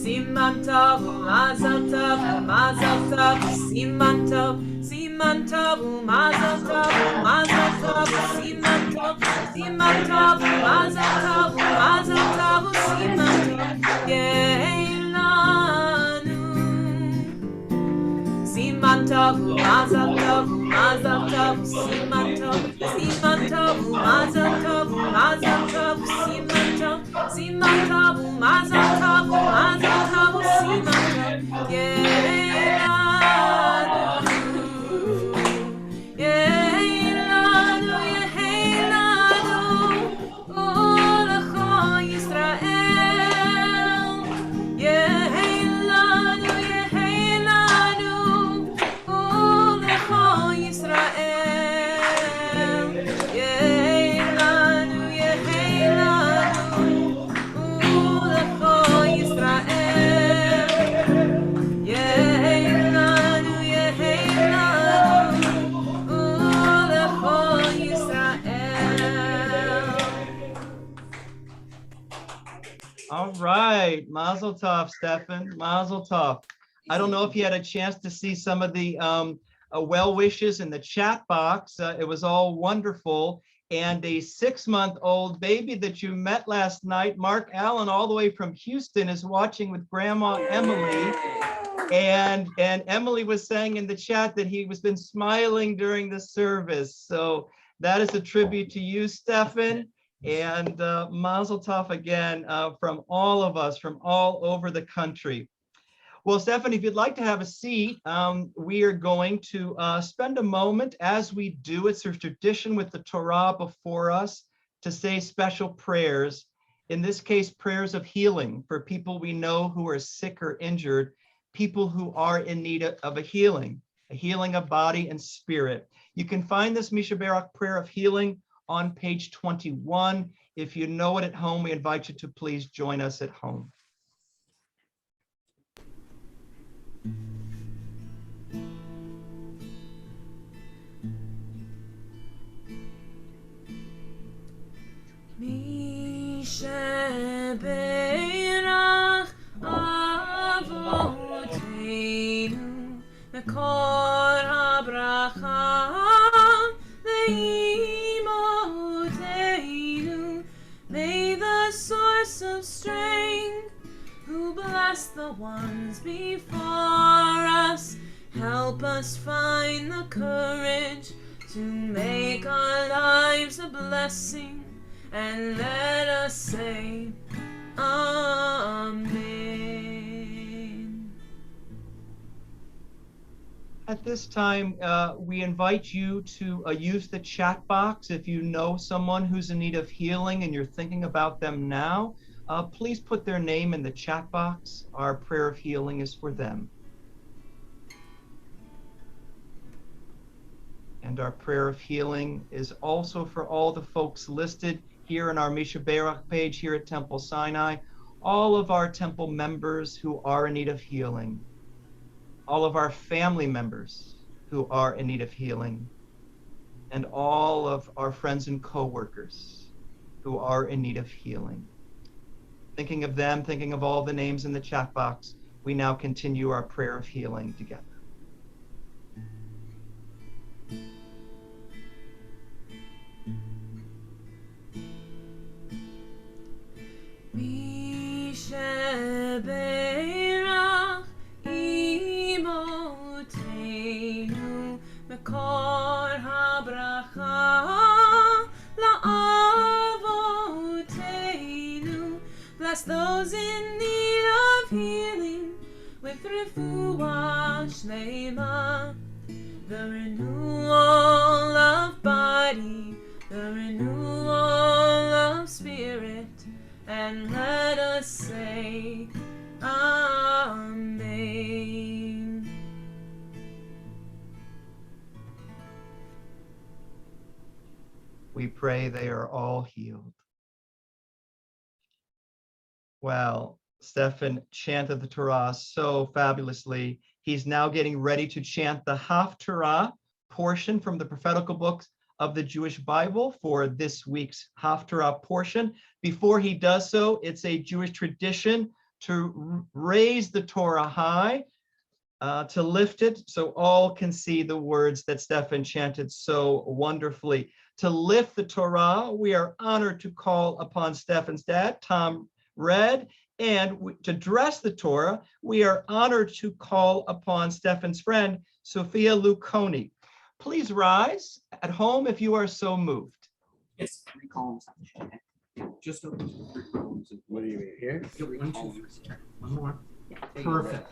Siman Tov, Mazel Tov, Mazel Tov, Siman Tov, Siman Tov, Mazel Tov, Mazel Tov, Siman Tov, Siman Tov, Mazel Tov, Mazel Tov, Siman Tov, Yeilanu. Siman Tov, Mazel Tov, Mazel Tov, Siman Tov, Siman Tov, Mazel Tov, Mazel Tov, Siman Tov, Siman Tov, Mazel Tov, Mazel Tov, Siman Tov, Yeilanu, Yeilanu, Yeilanu, Olecho Yisrael, Yeilanu, Yeilanu, Olecho Yisrael, Yeilanu, Yeilanu, Olecho Yisrael, Yeilanu, Yeilanu, Olecho Yisrael. All right, Mazel Tov, Stefin, Mazel Tov. I don't know if you had a chance to see some of the well wishes in the chat box. It was all wonderful. And a 6-month-old baby that you met last night, Mark Allen, all the way from Houston, is watching with Grandma Emily. And Emily was saying in the chat that he was been smiling during the service. So that is a tribute to you, Stefin. And Mazel Tov again from all of us from all over the country. Well, Stefin, if you'd like to have a seat, we are going to spend a moment, as we do. It's a tradition with the Torah before us to say special prayers. In this case, prayers of healing for people we know who are sick or injured, people who are in need of a healing of body and spirit. You can find this Misha Barak prayer of healing on page 21. If you know it at home, we invite you to please join us at home. Misha Barak Avoteinu Mekor HaBracha Le'imoteinu. May the source of strength, who bless the ones before us, help us find the courage to make our lives a blessing, and let us say Amen. At this time, we invite you to use the chat box. If you know someone who's in need of healing and you're thinking about them now, please put their name in the chat box. Our prayer of healing is for them. And our prayer of healing is also for all the folks listed here in our Misha Barak page here at Temple Sinai, all of our temple members who are in need of healing, all of our family members who are in need of healing, and all of our friends and co-workers who are in need of healing. Thinking of them, thinking of all the names in the chat box, we now continue our prayer of healing together. Misha Barak Imoteinu Mekor HaBracha La'avoteinu. Bless those in need of healing with refuah shlema, the renewal of body, the renewal of spirit, and let us say Amen. We pray they are all healed. Wow, Stefan chanted the Torah so fabulously. He's now getting ready to chant the Haftarah portion from the prophetical books of the Jewish Bible for this week's Haftarah portion. Before he does so, it's a Jewish tradition to raise the Torah high, to lift it so all can see the words that Stefan chanted so wonderfully. To lift the Torah, we are honored to call upon Stefan's dad, Tom Red, and to dress the Torah, we are honored to call upon Stefan's friend, Sophia Luconi. Please rise at home if you are so moved. Yes, 3 columns. Just over 3 columns. What do you mean here? 1, 2, 3. One more. Perfect.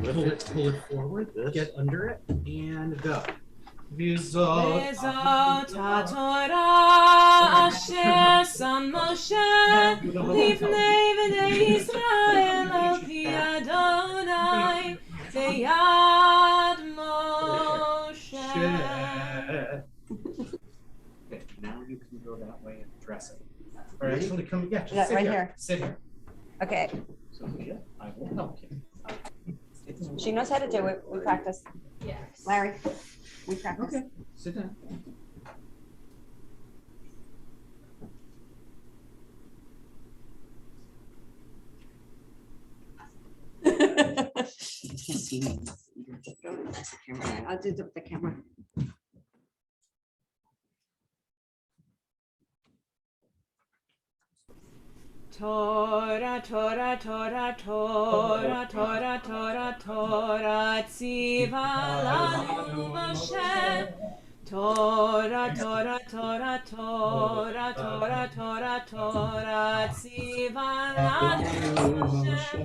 Pull it forward. Get under it and go. V'zot haTorah asher sam Moshe lifnei bnei Yisrael al pi Adonai beyad Moshe. Okay, now you can go that way and dress it. Or actually come, yeah, just Yeah, sit right here. here. Sit here. Okay. Sophia, I will help you. She knows how to do it. We practice. Yes. Larry, we practice. Okay, sit down. You can't see me. I'll do the camera. Torah, Torah, Torah, Torah, Torah, Torah, Torah, tziva lanu Moshe. Torah, Torah, Torah, Torah, Torah, Torah, Torah, tziva lanu Moshe.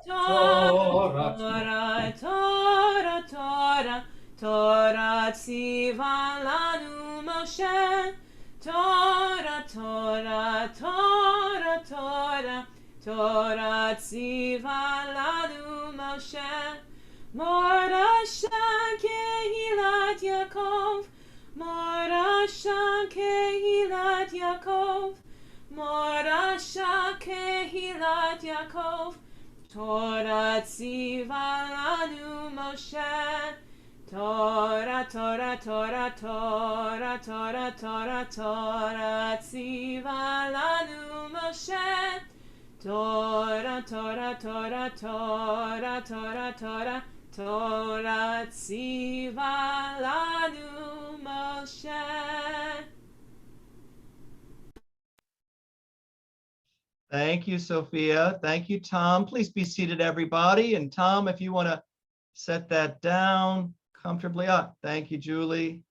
Torah, Torah, Torah, Torah, tziva lanu Moshe. Torah, Torah, Torah, Torah, Torah, tziva lanu Moshe. Morasha kehilat Yaakov, Morasha kehilat Yaakov, Morasha kehilat Yaakov. Torah, tziva lanu Moshe. Torah, Torah, Torah, Torah, Torah, Torah, Torah, tziva lanu Moshe. Torah, Torah, Torah, Torah, Torah, Torah, Torah, tziva lanu Moshe. Thank you, Sophia. Thank you, Tom. Please be seated, everybody. And Tom, if you want to set that down comfortably up. Thank you, Julie.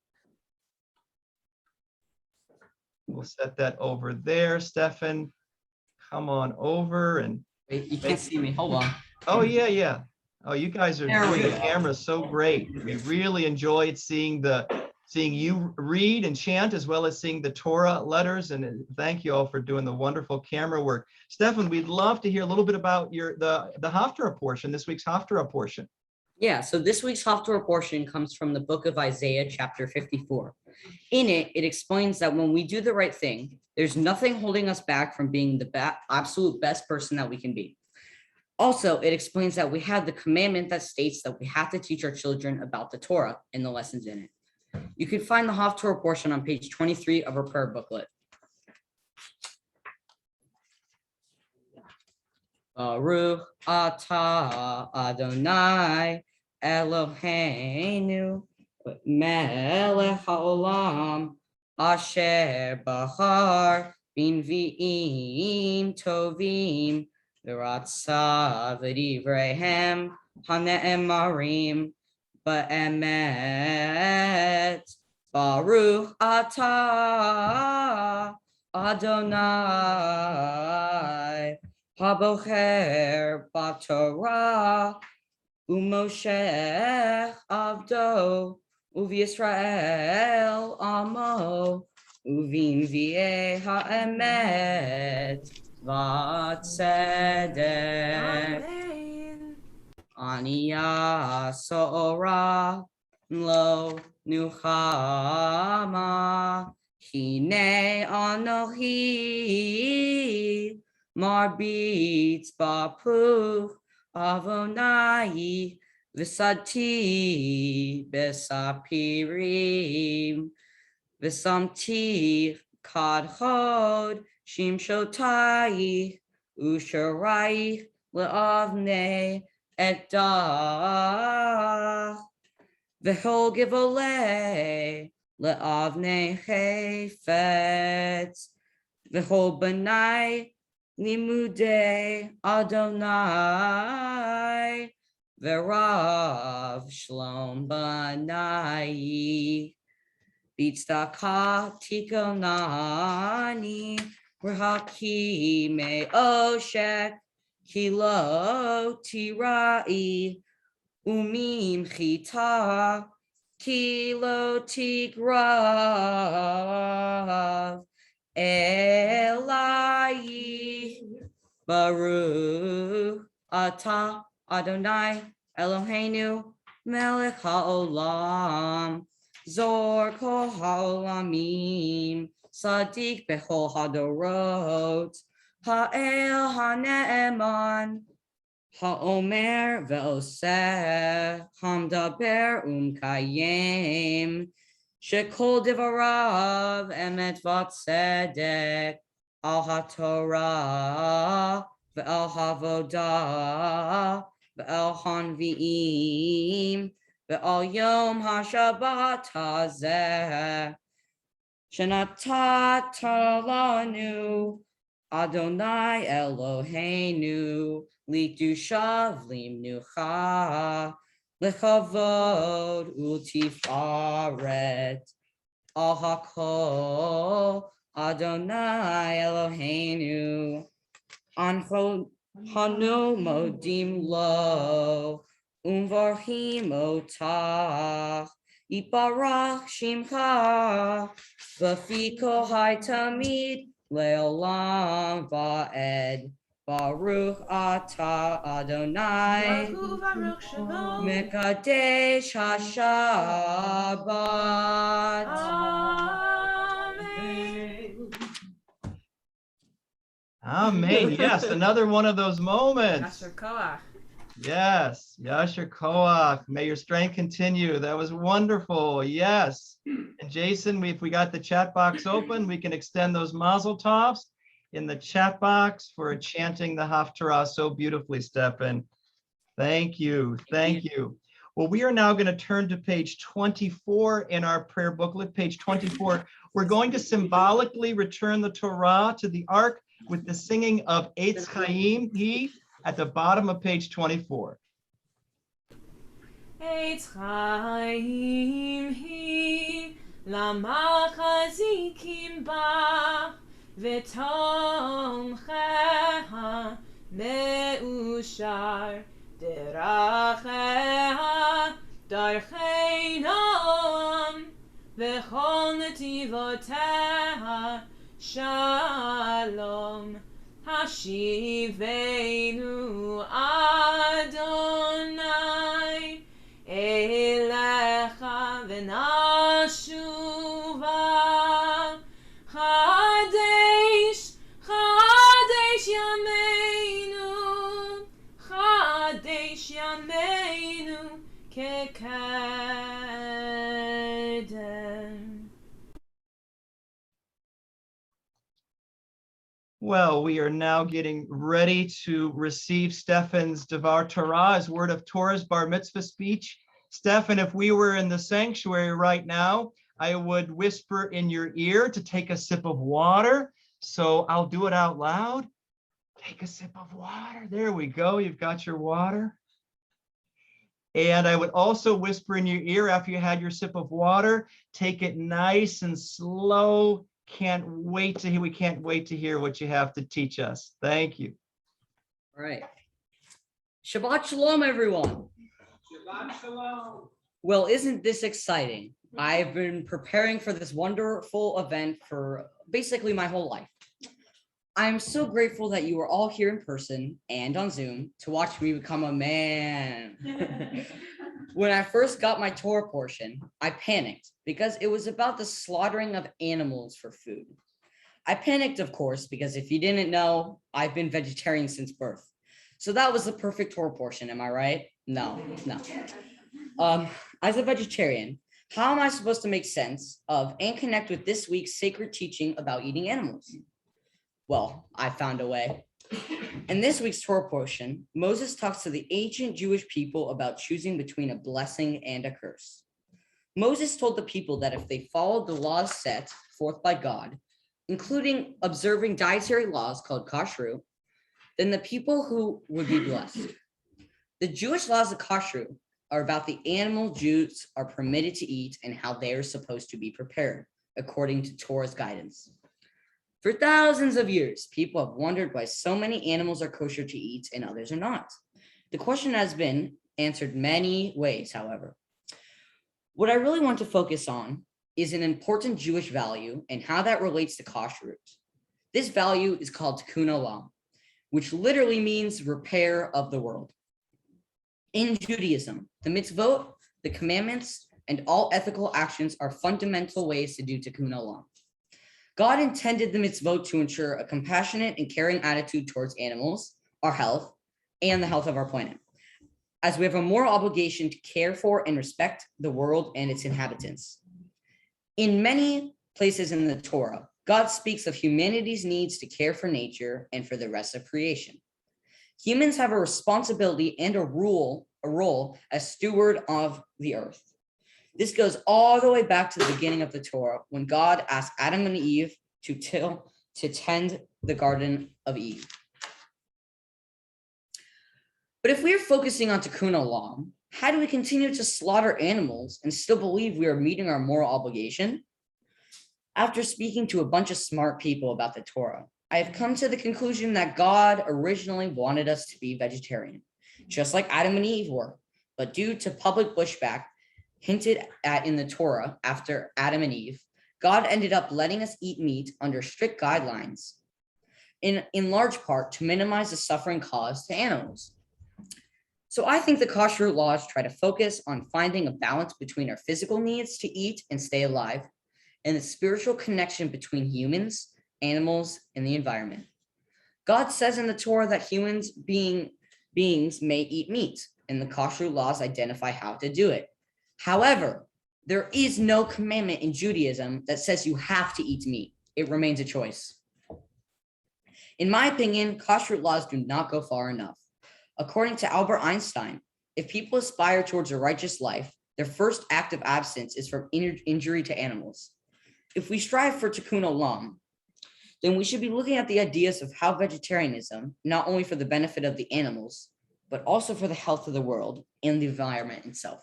We'll set that over there. Stefan, come on over and. Wait, you can't see me. Hold on. Oh, yeah, yeah. Oh, you guys are There we doing the go. camera so great. We really enjoyed seeing you read and chant, as well as seeing the Torah letters. And thank you all for doing the wonderful camera work. Stefan, we'd love to hear a little bit about the Haftarah portion, this week's Haftarah portion. Yeah, so this week's Haftarah portion comes from the book of Isaiah, chapter 54. In it, it explains that when we do the right thing, there's nothing holding us back from being the absolute best person that we can be. Also, it explains that we have the commandment that states that we have to teach our children about the Torah and the lessons in it. You can find the Haftarah portion on page 23 of our prayer booklet. Baruch atah Adonai Eloheinu melech haolam asher bahar b'nvi'im tovim v'ratza v'divreihem hane'emarim ba'emet. Baruch atah Adonai Habocher Batorah Umoshech Avdo Uvi-Yisrael Amo Uvin Vie Ha'emet Vatzedek Amen. Aniya Sora Lo Nuchama Hine Anohi Marbitz Bapuch Avonai Visati Besapirim Visamti Kadhod Shimshotai Usharai Leavne Edah V'hol Givole Leavne Chayfetz V'hol Benai Limude Adonai V'rav Shlom Banai B'tzedakah Tikonani Rahakime Oshek Kilo Tirai Umim Chita Kilo Tigrav Elai Baruch Atah Adonai Eloheinu Melech HaOlam Zor Kol HaOlamim Sadiq Bechol Hadorot Ha'el HaNe'eman Ha'omer Ve'oseh Hamdaber Kayem Shekol Devarav Emet Vatzedek Al HaTorah Ve'al Havodah Ve'al Hanvi'im Ve'al Yom HaShabbat Hazeh Shenatat Lanu Adonai Eloheinu Likdushav Limnucha Lechavod Utifaret Al HaKol Adonai Eloheinu Ancho Hanu Modim Lo Umvarhim Otach Iparach Shimcha V'fiko Hai Tamid Leolam Va'ed Baruch Atah Adonai Baruch Shemo. Mekadesh HaShabbat. Amen. Amen. Yes, another one of those moments. Yasher Koach. Yes, Yasher Koach. May your strength continue. That was wonderful. Yes. And Jason, if we got the chat box open, we can extend those mazel tovs in the chat box for chanting the Haftarah so beautifully, Stefin. Thank you. Thank you. Well, we are now going to turn to page 24 in our prayer booklet, page 24. We're going to symbolically return the Torah to the ark with the singing of Eitz Chaim He at the bottom of page 24. Eitz Chaim He Lamachazikim Ba V'tomcheha Me'ushar Deracheha Darchei Noam V'chol Netivoteha Shalom Hashivenu Adonai Elecha V'nashuva Chadesh Chadesh Yameinu Chadesh Yameinu Kekedem. Well, we are now getting ready to receive Stefin's Devar Torah, his word of Torah's bar mitzvah speech. Stefin, if we were in the sanctuary right now, I would whisper in your ear to take a sip of water. So I'll do it out loud. Take a sip of water. There we go. You've got your water. And I would also whisper in your ear after you had your sip of water, take it nice and slow. We can't wait to hear what you have to teach us. Thank you. All right. Shabbat Shalom, everyone. Shabbat Shalom. Well, isn't this exciting? I've been preparing for this wonderful event for basically my whole life. I'm so grateful that you are all here in person and on Zoom to watch me become a man. When I first got my Torah portion, I panicked because it was about the slaughtering of animals for food. I panicked, of course, because if you didn't know, I've been vegetarian since birth. So that was the perfect Torah portion, am I right? No. As a vegetarian, how am I supposed to make sense of and connect with this week's sacred teaching about eating animals? Well, I found a way. In this week's Torah portion, Moses talks to the ancient Jewish people about choosing between a blessing and a curse. Moses told the people that if they followed the laws set forth by God, including observing dietary laws called kashrut, then the people who would be blessed. The Jewish laws of kashrut are about the animal Jews are permitted to eat and how they are supposed to be prepared, according to Torah's guidance. For thousands of years, people have wondered why so many animals are kosher to eat and others are not. The question has been answered many ways, however. What I really want to focus on is an important Jewish value and how that relates to kashrut. This value is called tikkun olam, which literally means repair of the world. In Judaism, the mitzvot, the commandments, and all ethical actions are fundamental ways to do tikkun olam. God intended the mitzvot to ensure a compassionate and caring attitude towards animals, our health, and the health of our planet, as we have a moral obligation to care for and respect the world and its inhabitants. In many places in the Torah, God speaks of humanity's needs to care for nature and for the rest of creation. Humans have a responsibility and a role as steward of the earth. This goes all the way back to the beginning of the Torah when God asked Adam and Eve to tend the Garden of Eden. But if we are focusing on tikkun olam, how do we continue to slaughter animals and still believe we are meeting our moral obligation? After speaking to a bunch of smart people about the Torah, I have come to the conclusion that God originally wanted us to be vegetarian, just like Adam and Eve were, but due to public pushback hinted at in the Torah after Adam and Eve, God ended up letting us eat meat under strict guidelines, in large part to minimize the suffering caused to animals. So I think the kashrut laws try to focus on finding a balance between our physical needs to eat and stay alive and the spiritual connection between humans, animals, and the environment. God says in the Torah that beings may eat meat, and the kashrut laws identify how to do it. However, there is no commandment in Judaism that says you have to eat meat. It remains a choice. In my opinion, kashrut laws do not go far enough. According to Albert Einstein, if people aspire towards a righteous life, their first act of absence is from injury to animals. If we strive for tikkun olam, then we should be looking at the ideas of how vegetarianism, not only for the benefit of the animals, but also for the health of the world and the environment itself.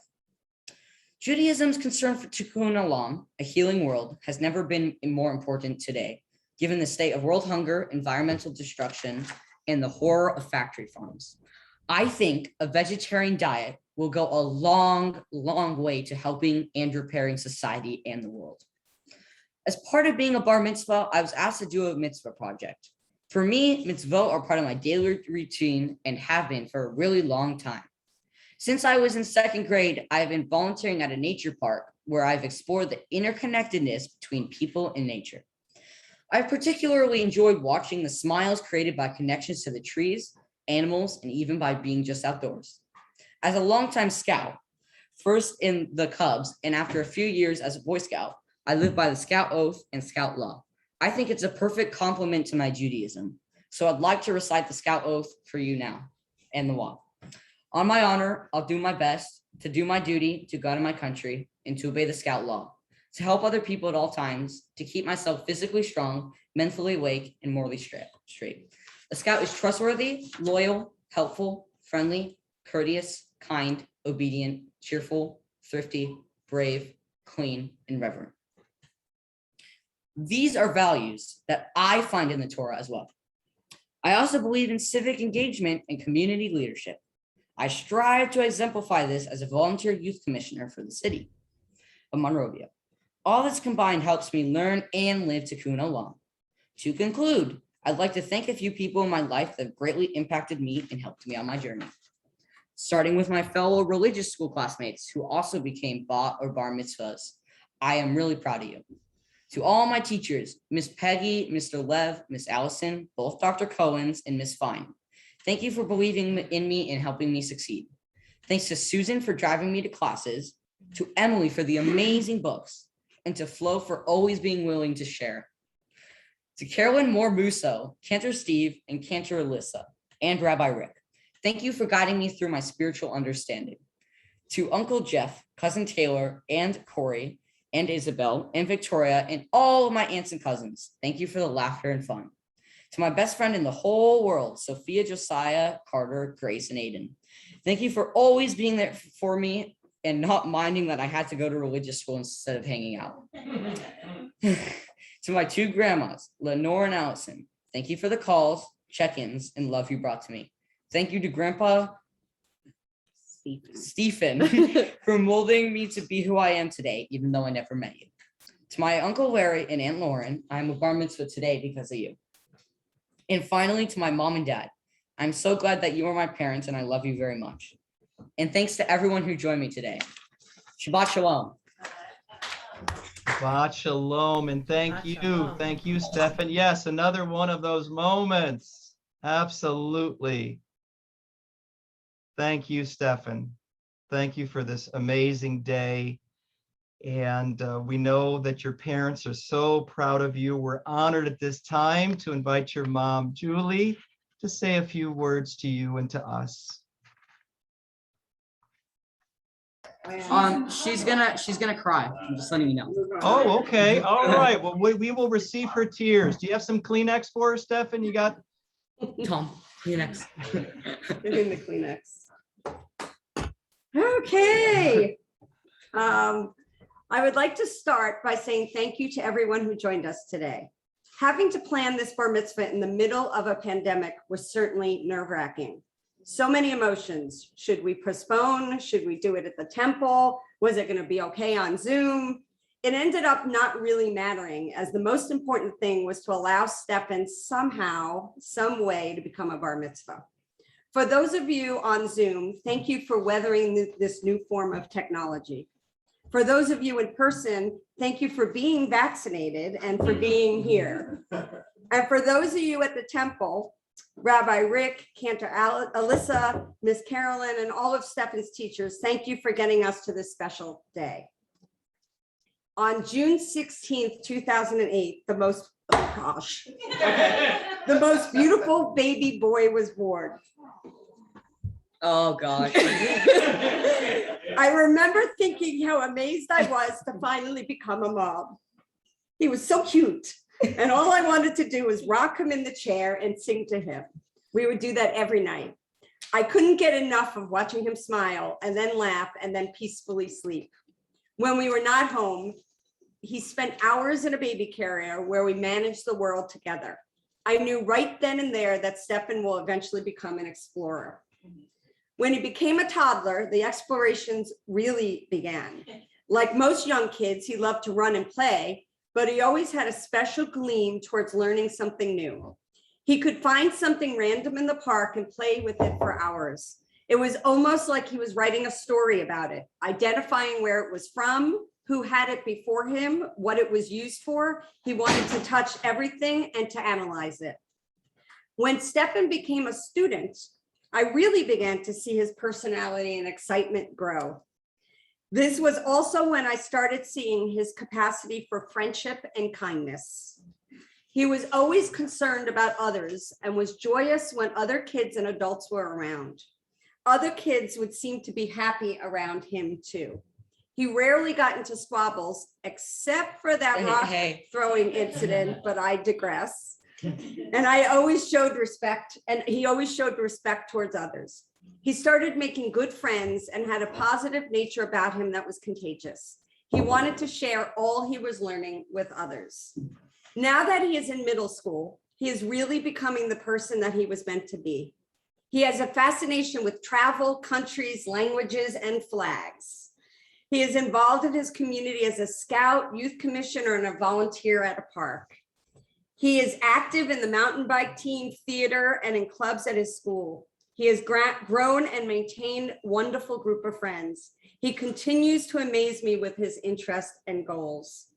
Judaism's concern for tikkun olam, a healing world, has never been more important today, given the state of world hunger, environmental destruction, and the horror of factory farms. I think a vegetarian diet will go a long, long way to helping and repairing society and the world. As part of being a bar mitzvah, I was asked to do a mitzvah project. For me, mitzvot are part of my daily routine and have been for a really long time. Since I was in second grade, I've been volunteering at a nature park where I've explored the interconnectedness between people and nature. I've particularly enjoyed watching the smiles created by connections to the trees, animals, and even by being just outdoors. As a longtime scout, first in the Cubs and after a few years as a Boy Scout, I live by the Scout Oath and Scout Law. I think it's a perfect complement to my Judaism. So I'd like to recite the Scout Oath for you now and the Law. On my honor, I'll do my best to do my duty to God and my country and to obey the Scout Law, to help other people at all times, to keep myself physically strong, mentally awake, and morally straight. A Scout is trustworthy, loyal, helpful, friendly, courteous, kind, obedient, cheerful, thrifty, brave, clean, and reverent. These are values that I find in the Torah as well. I also believe in civic engagement and community leadership. I strive to exemplify this as a volunteer youth commissioner for the city of Monrovia. All this combined helps me learn and live Tikkun Olam. To conclude, I'd like to thank a few people in my life that have greatly impacted me and helped me on my journey. Starting with my fellow religious school classmates who also became Ba or Bar Mitzvahs. I am really proud of you. To all my teachers, Miss Peggy, Mr. Lev, Miss Allison, both Dr. Cohen's and Miss Fine. Thank you for believing in me and helping me succeed. Thanks to Susan for driving me to classes, to Emily for the amazing books, and to Flo for always being willing to share. To Carolyn Moore Musso, Cantor Steve, and Cantor Alyssa, and Rabbi Rick, thank you for guiding me through my spiritual understanding. To Uncle Jeff, Cousin Taylor, and Corey, and Isabel, and Victoria, and all of my aunts and cousins, thank you for the laughter and fun. To my best friend in the whole world, Sophia, Josiah, Carter, Grace, and Aiden, thank you for always being there for me and not minding that I had to go to religious school instead of hanging out. To my two grandmas, Lenore and Allison, thank you for the calls, check-ins, and love you brought to me. Thank you to Grandpa Stefin for molding me to be who I am today, even though I never met you. To my Uncle Larry and Aunt Lauren, I'm a bar mitzvah today because of you. And finally, to my mom and dad, I'm so glad that you are my parents and I love you very much. And thanks to everyone who joined me today. Shabbat Shalom. Shabbat Shalom, and thank you, Stefan. Yes, another one of those moments. Absolutely. Thank you, Stefan. Thank you for this amazing day. And we know that your parents are so proud of you. We're honored at this time to invite your mom, Julie, to say a few words to you and to us. She's gonna cry. I'm just letting you know. Oh, okay. All right. Well, we will receive her tears. Do you have some Kleenex for her, Stefan? You got Tom, Kleenex. In the Kleenex. Okay. I would like to start by saying thank you to everyone who joined us today. Having to plan this bar mitzvah in the middle of a pandemic was certainly nerve-wracking. So many emotions. Should we postpone? Should we do it at the temple? Was it going to be okay on Zoom? It ended up not really mattering, as the most important thing was to allow Stefan somehow, some way to become a bar mitzvah. For those of you on Zoom, thank you for weathering this new form of technology. For those of you in person, thank you for being vaccinated and for being here. And for those of you at the temple, Rabbi Rick, Cantor Alyssa, Miss Carolyn, and all of Stefan's teachers, thank you for getting us to this special day. On June 16th, 2008, the most beautiful baby boy was born. Oh gosh. I remember thinking how amazed I was to finally become a mom. He was so cute. And all I wanted to do was rock him in the chair and sing to him. We would do that every night. I couldn't get enough of watching him smile and then laugh and then peacefully sleep. When we were not home, he spent hours in a baby carrier where we managed the world together. I knew right then and there that Stefan will eventually become an explorer. When he became a toddler, the explorations really began. Like most young kids, he loved to run and play, but he always had a special gleam towards learning something new. He could find something random in the park and play with it for hours. It was almost like he was writing a story about it, identifying where it was from, who had it before him, what it was used for. He wanted to touch everything and to analyze it. When Stefan became a student, I really began to see his personality and excitement grow. This was also when I started seeing his capacity for friendship and kindness. He was always concerned about others and was joyous when other kids and adults were around. Other kids would seem to be happy around him too. He rarely got into squabbles, except for that rock throwing incident, but I digress. And I always showed respect, and he always showed respect towards others. He started making good friends and had a positive nature about him that was contagious. He wanted to share all he was learning with others. Now that he is in middle school, He is really becoming the person that he was meant to be. He has a fascination with travel, countries, languages, and flags. He is involved in his community as a scout, youth commissioner, and a volunteer at a park. He is active in the mountain bike team, theater, and in clubs at his school. He has grown and maintained a wonderful group of friends. He continues to amaze me with his interests and goals.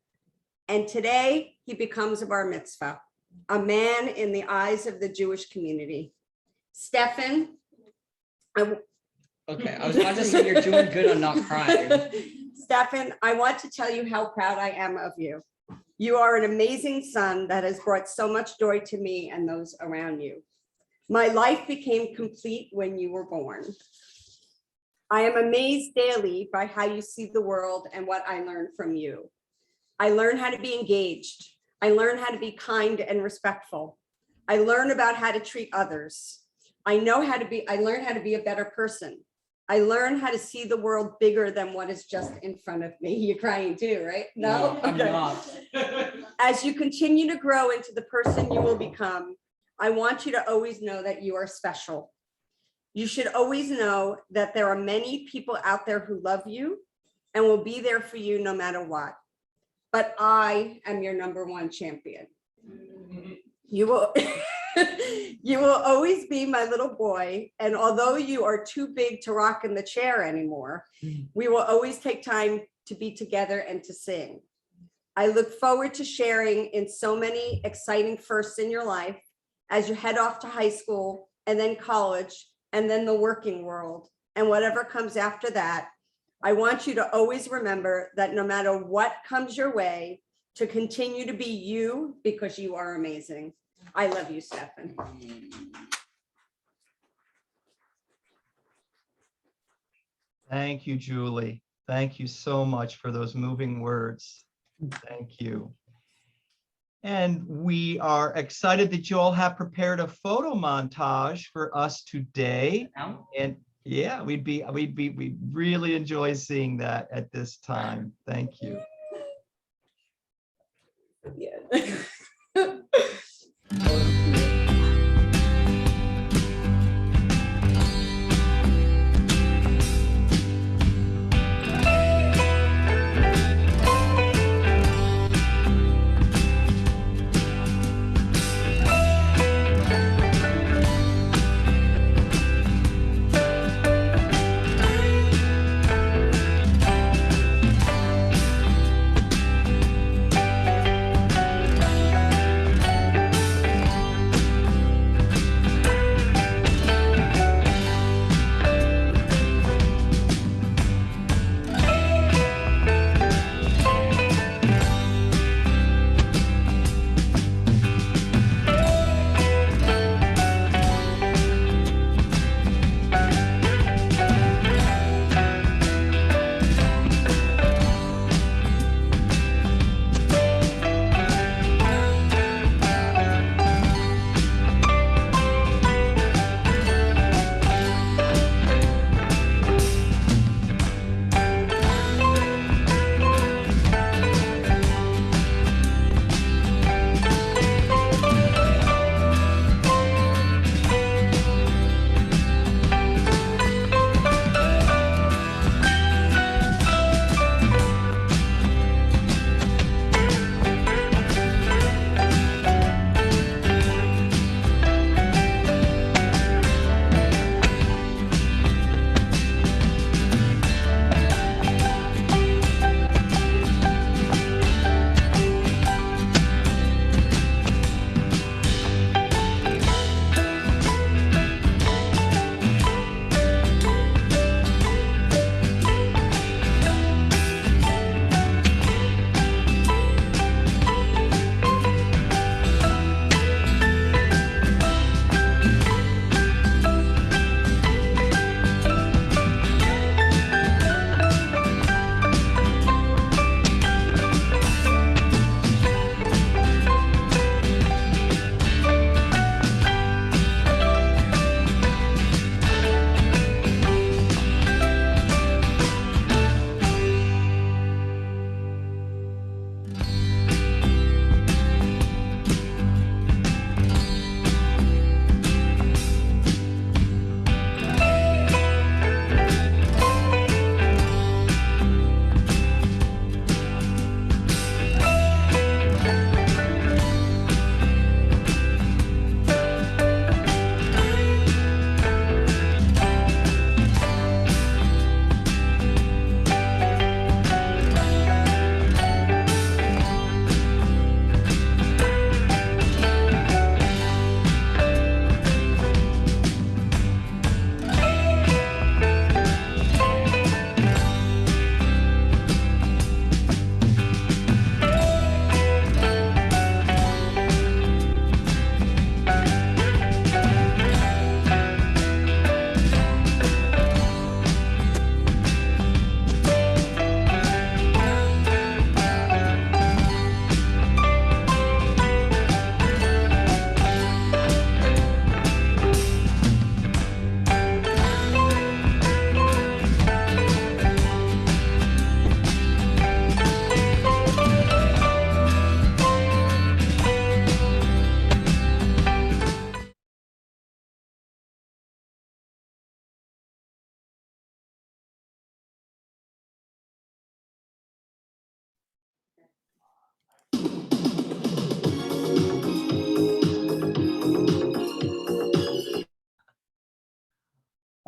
And today he becomes a bar mitzvah, a man in the eyes of the Jewish community. Stefin. Okay, I was about to say you're doing good on not crying. Stefin, I want to tell you how proud I am of you. You are an amazing son that has brought so much joy to me and those around you. My life became complete when you were born. I am amazed daily by how you see the world and what I learned from you. I learn how to be engaged. I learn how to be kind and respectful. I learn about how to treat others. I learn how to be a better person. I learn how to see the world bigger than what is just in front of me. You're crying too, right? No, I'm not. As you continue to grow into the person you will become, I want you to always know that you are special. You should always know that there are many people out there who love you and will be there for you no matter what. But I am your #1 champion. You will, you will always be my little boy. And although you are too big to rock in the chair anymore, we will always take time to be together and to sing. I look forward to sharing in so many exciting firsts in your life as you head off to high school and then college and then the working world and whatever comes after that. I want you to always remember that no matter what comes your way, to continue to be you because you are amazing. I love you, Stefin. Thank you, Julie. Thank you so much for those moving words. Thank you. And we are excited that you all have prepared a photo montage for us today. And yeah, we'd really enjoy seeing that at this time. Thank you. Yeah.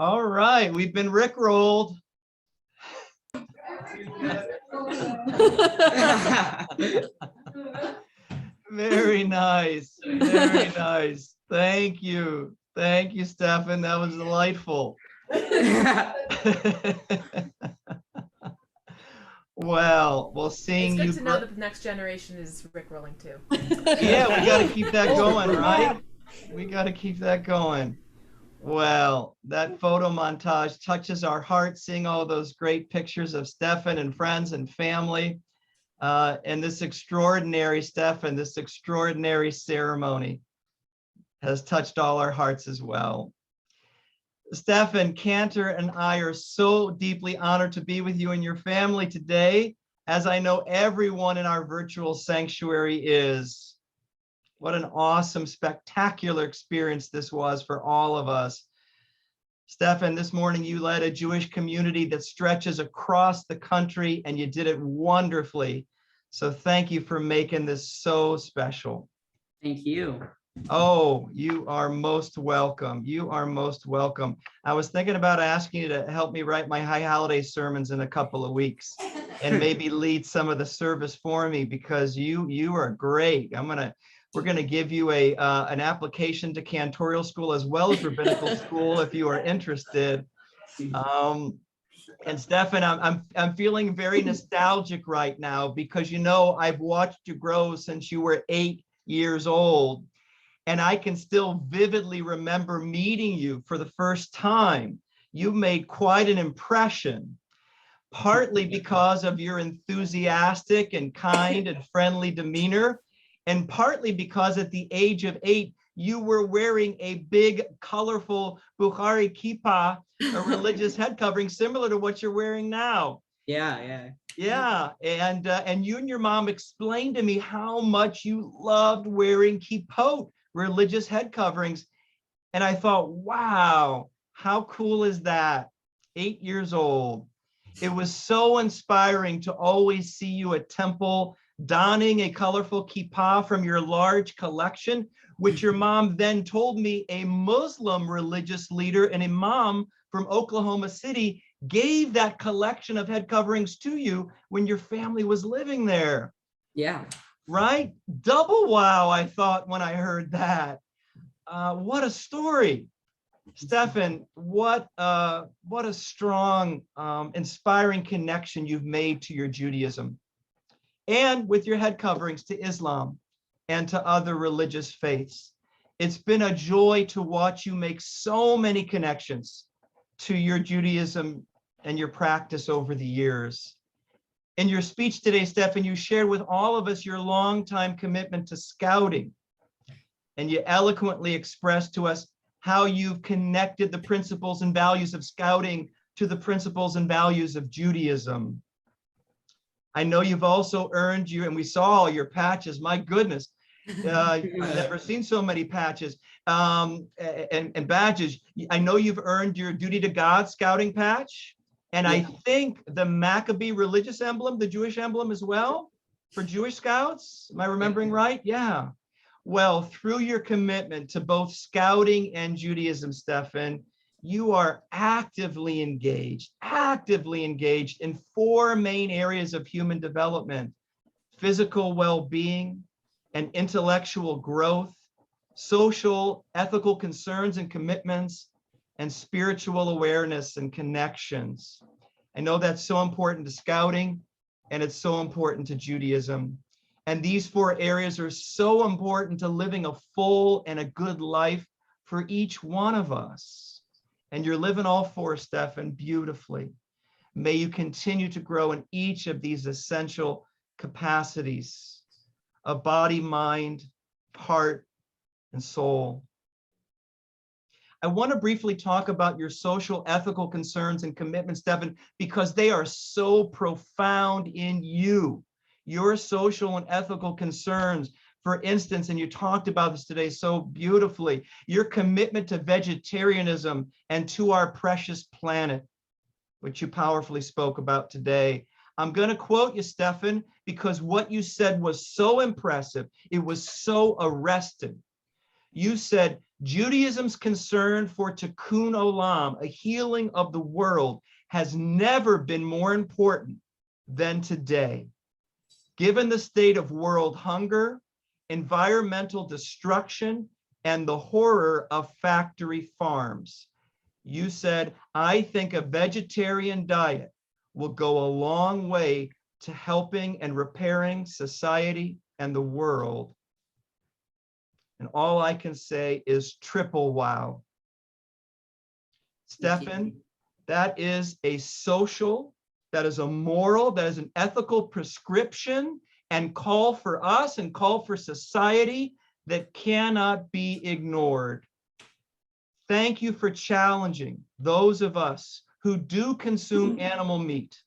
All right, we've been rickrolled. Very nice. Very nice. Thank you. Thank you, Stefan. That was delightful. Well, seeing It's you. good to know that the next generation is rickrolling too. Yeah, we got to keep that going, right? We got to keep that going. Well, that photo montage touches our hearts, seeing all those great pictures of Stefan and friends and family. And this extraordinary Stefan, this extraordinary ceremony has touched all our hearts as well. Stefan, Cantor, and I are so deeply honored to be with you and your family today, as I know everyone in our virtual sanctuary is. What an awesome, spectacular experience this was for all of us. Stefan, this morning you led a Jewish community that stretches across the country, and you did it wonderfully. So thank you for making this so special. Thank you. Oh, you are most welcome. You are most welcome. I was thinking about asking you to help me write my high holiday sermons in a couple of weeks and maybe lead some of the service for me, because you are great. We're gonna give you an application to cantorial school as well as rabbinical school if you are interested. And Stefan, I'm feeling very nostalgic right now, because I've watched you grow since you were 8 years old. And I can still vividly remember meeting you for the first time. You made quite an impression, partly because of your enthusiastic and kind and friendly demeanor, and partly because at the age of 8, you were wearing a big, colorful Bukhari kippah, a religious head covering similar to what you're wearing now. Yeah. Yeah, and you and your mom explained to me how much you loved wearing kippot, religious head coverings. And I thought, wow, how cool is that? 8 years old. It was so inspiring to always see you at temple donning a colorful kippah from your large collection, which your mom then told me a Muslim religious leader, an imam from Oklahoma City, gave that collection of head coverings to you when your family was living there. Yeah. Right? Double wow, I thought when I heard that. What a story. Stefan, what a strong, inspiring connection you've made to your Judaism and with your head coverings to Islam and to other religious faiths. It's been a joy to watch you make so many connections to your Judaism and your practice over the years. In your speech today, Stefan, you shared with all of us your longtime commitment to scouting, and you eloquently expressed to us how you've connected the principles and values of scouting to the principles and values of Judaism. I know you've also earned and we saw all your patches, my goodness. I've never seen so many patches and badges. I know you've earned your Duty to God scouting patch. And I think the Maccabee religious emblem, the Jewish emblem as well, for Jewish Scouts. Am I remembering right? Yeah. Well, through your commitment to both scouting and Judaism, Stefan, you are actively engaged in 4 main areas of human development: physical well-being and intellectual growth, social, ethical concerns and commitments, and spiritual awareness and connections. I know that's so important to scouting, and it's so important to Judaism. And these 4 areas are so important to living a full and a good life for each one of us. And you're living all 4, Stefan, beautifully. May you continue to grow in each of these essential capacities of body, mind, heart, and soul. I want to briefly talk about your social, ethical concerns and commitments, Stefan, because they are so profound in you. Your social and ethical concerns, for instance, and you talked about this today so beautifully, your commitment to vegetarianism and to our precious planet, which you powerfully spoke about today. I'm going to quote you, Stefan, because what you said was so impressive. It was so arresting. You said, Judaism's concern for tikkun olam, a healing of the world, has never been more important than today. Given the state of world hunger, environmental destruction, and the horror of factory farms, you said, I think a vegetarian diet will go a long way to helping and repairing society and the world. And all I can say is triple wow. Stefin, that is a social, that is a moral, that is an ethical prescription and call for us and call for society that cannot be ignored. Thank you for challenging those of us who do consume animal meat.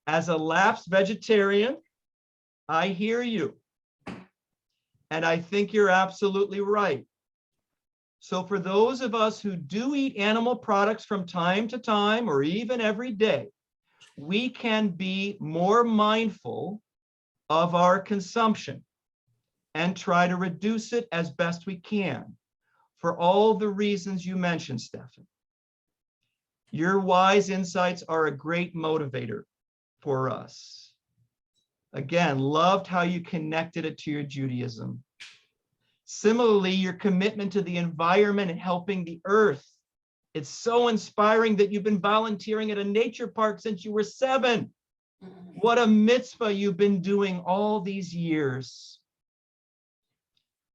As a lapsed vegetarian, I hear you. And I think you're absolutely right. So for those of us who do eat animal products from time to time, or even every day, we can be more mindful of our consumption and try to reduce it as best we can for all the reasons you mentioned, Stefin. Your wise insights are a great motivator for us. Again, loved how you connected it to your Judaism. Similarly, your commitment to the environment and helping the earth. It's so inspiring that you've been volunteering at a nature park since you were 7. What a mitzvah you've been doing all these years.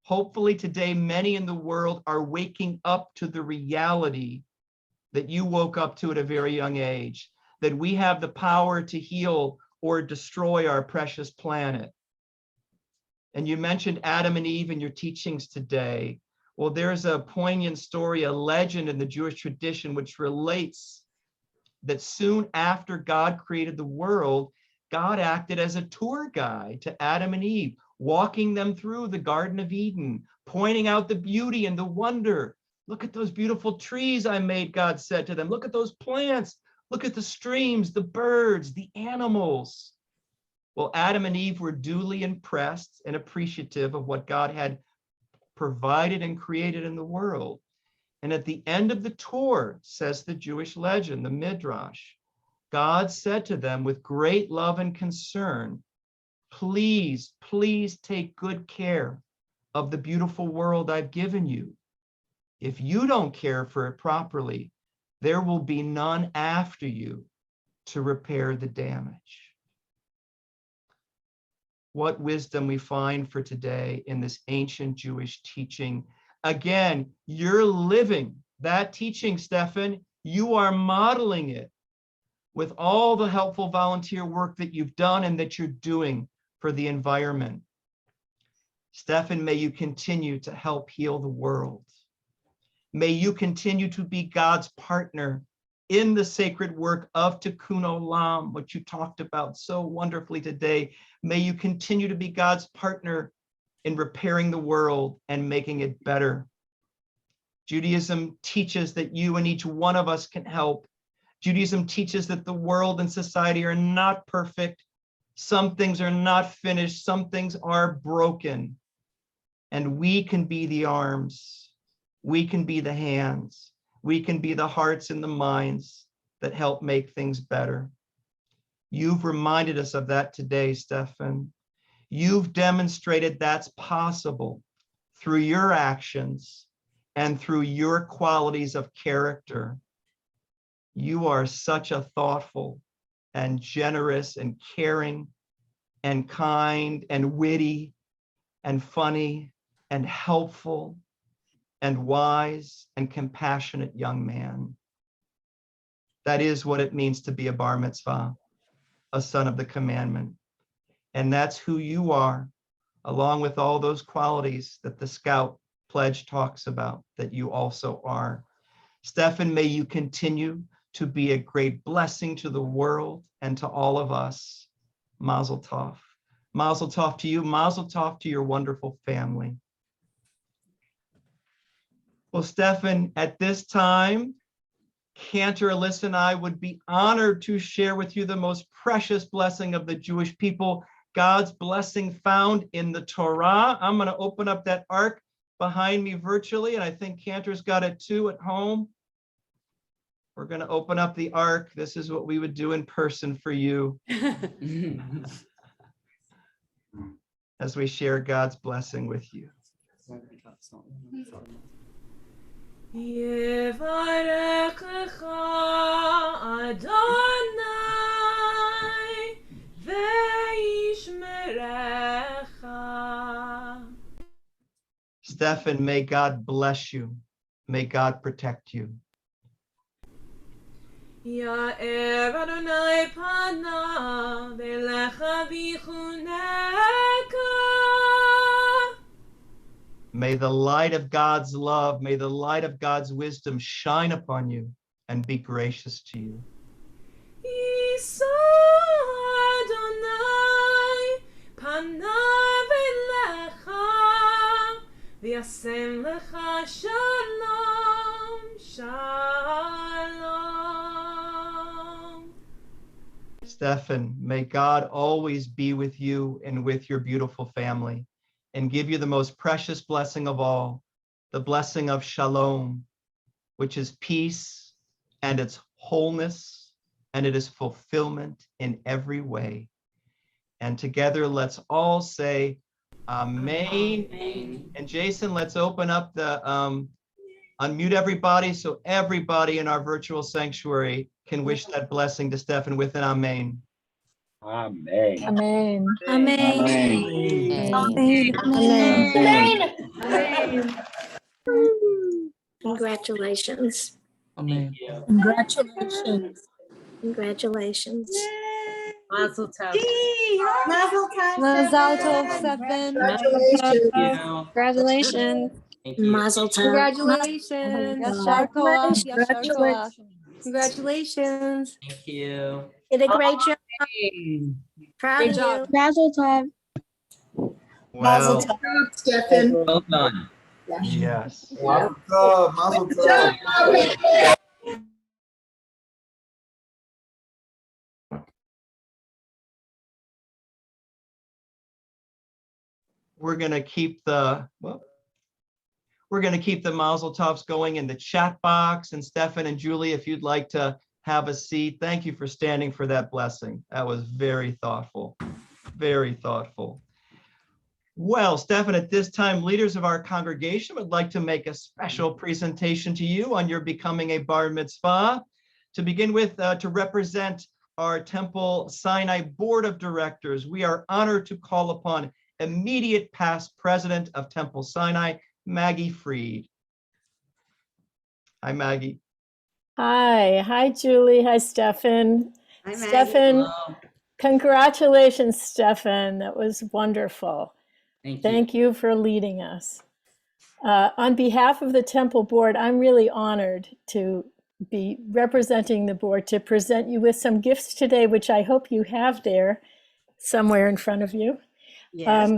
Hopefully today, many in the world are waking up to the reality that you woke up to at a very young age, that we have the power to heal or destroy our precious planet. And you mentioned Adam and Eve in your teachings today. Well, there's a poignant story, a legend in the Jewish tradition, which relates that soon after God created the world, God acted as a tour guide to Adam and Eve, walking them through the Garden of Eden, pointing out the beauty and the wonder. Look at those beautiful trees I made, God said to them. Look at those plants. Look at the streams, the birds, the animals. Well, Adam and Eve were duly impressed and appreciative of what God had provided and created in the world. And at the end of the tour, says the Jewish legend, the Midrash, God said to them with great love and concern, please, please take good care of the beautiful world I've given you. If you don't care for it properly, there will be none after you to repair the damage. What wisdom we find for today in this ancient Jewish teaching. Again, you're living that teaching, Stefin. You are modeling it with all the helpful volunteer work that you've done and that you're doing for the environment. Stefin, may you continue to help heal the world. May you continue to be God's partner in the sacred work of Tikkun Olam, what you talked about so wonderfully today. May you continue to be God's partner in repairing the world and making it better. Judaism teaches that you and each one of us can help. Judaism teaches that the world and society are not perfect. Some things are not finished. Some things are broken. And we can be the arms. We can be the hands. We can be the hearts and the minds that help make things better. You've reminded us of that today, Stefin. You've demonstrated that's possible through your actions and through your qualities of character. You are such a thoughtful and generous and caring and kind and witty and funny and helpful and wise and compassionate young man. That is what it means to be a bar mitzvah, a son of the commandment. And that's who you are, along with all those qualities that the Scout Pledge talks about, that you also are. Stefin, may you continue to be a great blessing to the world and to all of us. Mazel tov. Mazel tov to you. Mazel tov to your wonderful family. Well, Stefin, at this time, Cantor Alyssa and I would be honored to share with you the most precious blessing of the Jewish people, God's blessing found in the Torah. I'm going to open up that ark behind me virtually, and I think Cantor's got it too at home. We're going to open up the ark. This is what we would do in person for you as we share God's blessing with you. Yevarech lecha Adonai ve'yishmerecha. Stefin, may God bless you. May God protect you. Ya'er Adonai panav elecha v'chuneka. May the light of God's love, may the light of God's wisdom shine upon you and be gracious to you. Yisa Adonai panav elecha v'yasem lecha shalom shalom. Stefin, may God always be with you and with your beautiful family, and give you the most precious blessing of all, the blessing of shalom, which is peace and its wholeness, and it is fulfillment in every way. And together, let's all say, Amen. Amen. And Jason, let's open up the, unmute everybody so everybody in our virtual sanctuary can wish that blessing to Stefin with an Amen. Amen. Amen. Amen. Amen. Amen. Congratulations. Amen. Congratulations. Congratulations. Mazel tov. Mazel tov. Mazel tov, Stefin. Congratulations. Thank you. Mazel tov. Congratulations. Yashar koach. Yashar koach. Congratulations. Thank you. Did a great job. Proud Great of job. you. Mazel tov. Wow. Stefin. Well done. Yes. Mazel tov. Mazel tov. We're going to keep the Mazel Tovs going in the chat box. And Stefin and Julie, if you'd like to have a seat, thank you for standing for that blessing. That was very thoughtful, very thoughtful. Well, Stefin, at this time, leaders of our congregation would like to make a special presentation to you on your becoming a bar mitzvah. To begin with, to represent our Temple Sinai Board of Directors, we are honored to call upon immediate past president of Temple Sinai, Maggie Freed. Hi, Maggie. Hi, Julie. Hi, Stefin. Hi, Maggie. Stefin, congratulations, Stefin. That was wonderful. Thank you for leading us. On behalf of the Temple Board, I'm really honored to be representing the board to present you with some gifts today, which I hope you have there somewhere in front of you. Yes.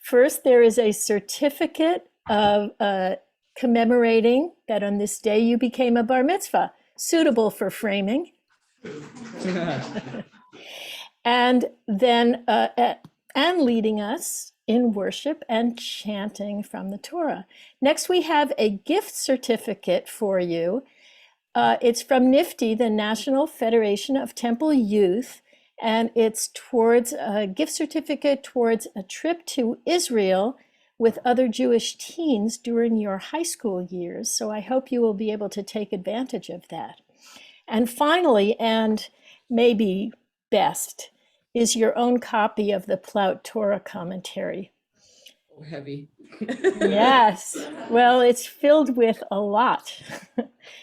First, there is a certificate of commemorating that on this day you became a bar mitzvah, suitable for framing. And then, and leading us in worship and chanting from the Torah. Next, we have a gift certificate for you. It's from NIFTY, the National Federation of Temple Youth, and it's towards a gift certificate towards a trip to Israel with other Jewish teens during your high school years. So I hope you will be able to take advantage of that. And finally, and maybe best, is your own copy of the Plaut Torah commentary. Oh, heavy. Yes, well, it's filled with a lot.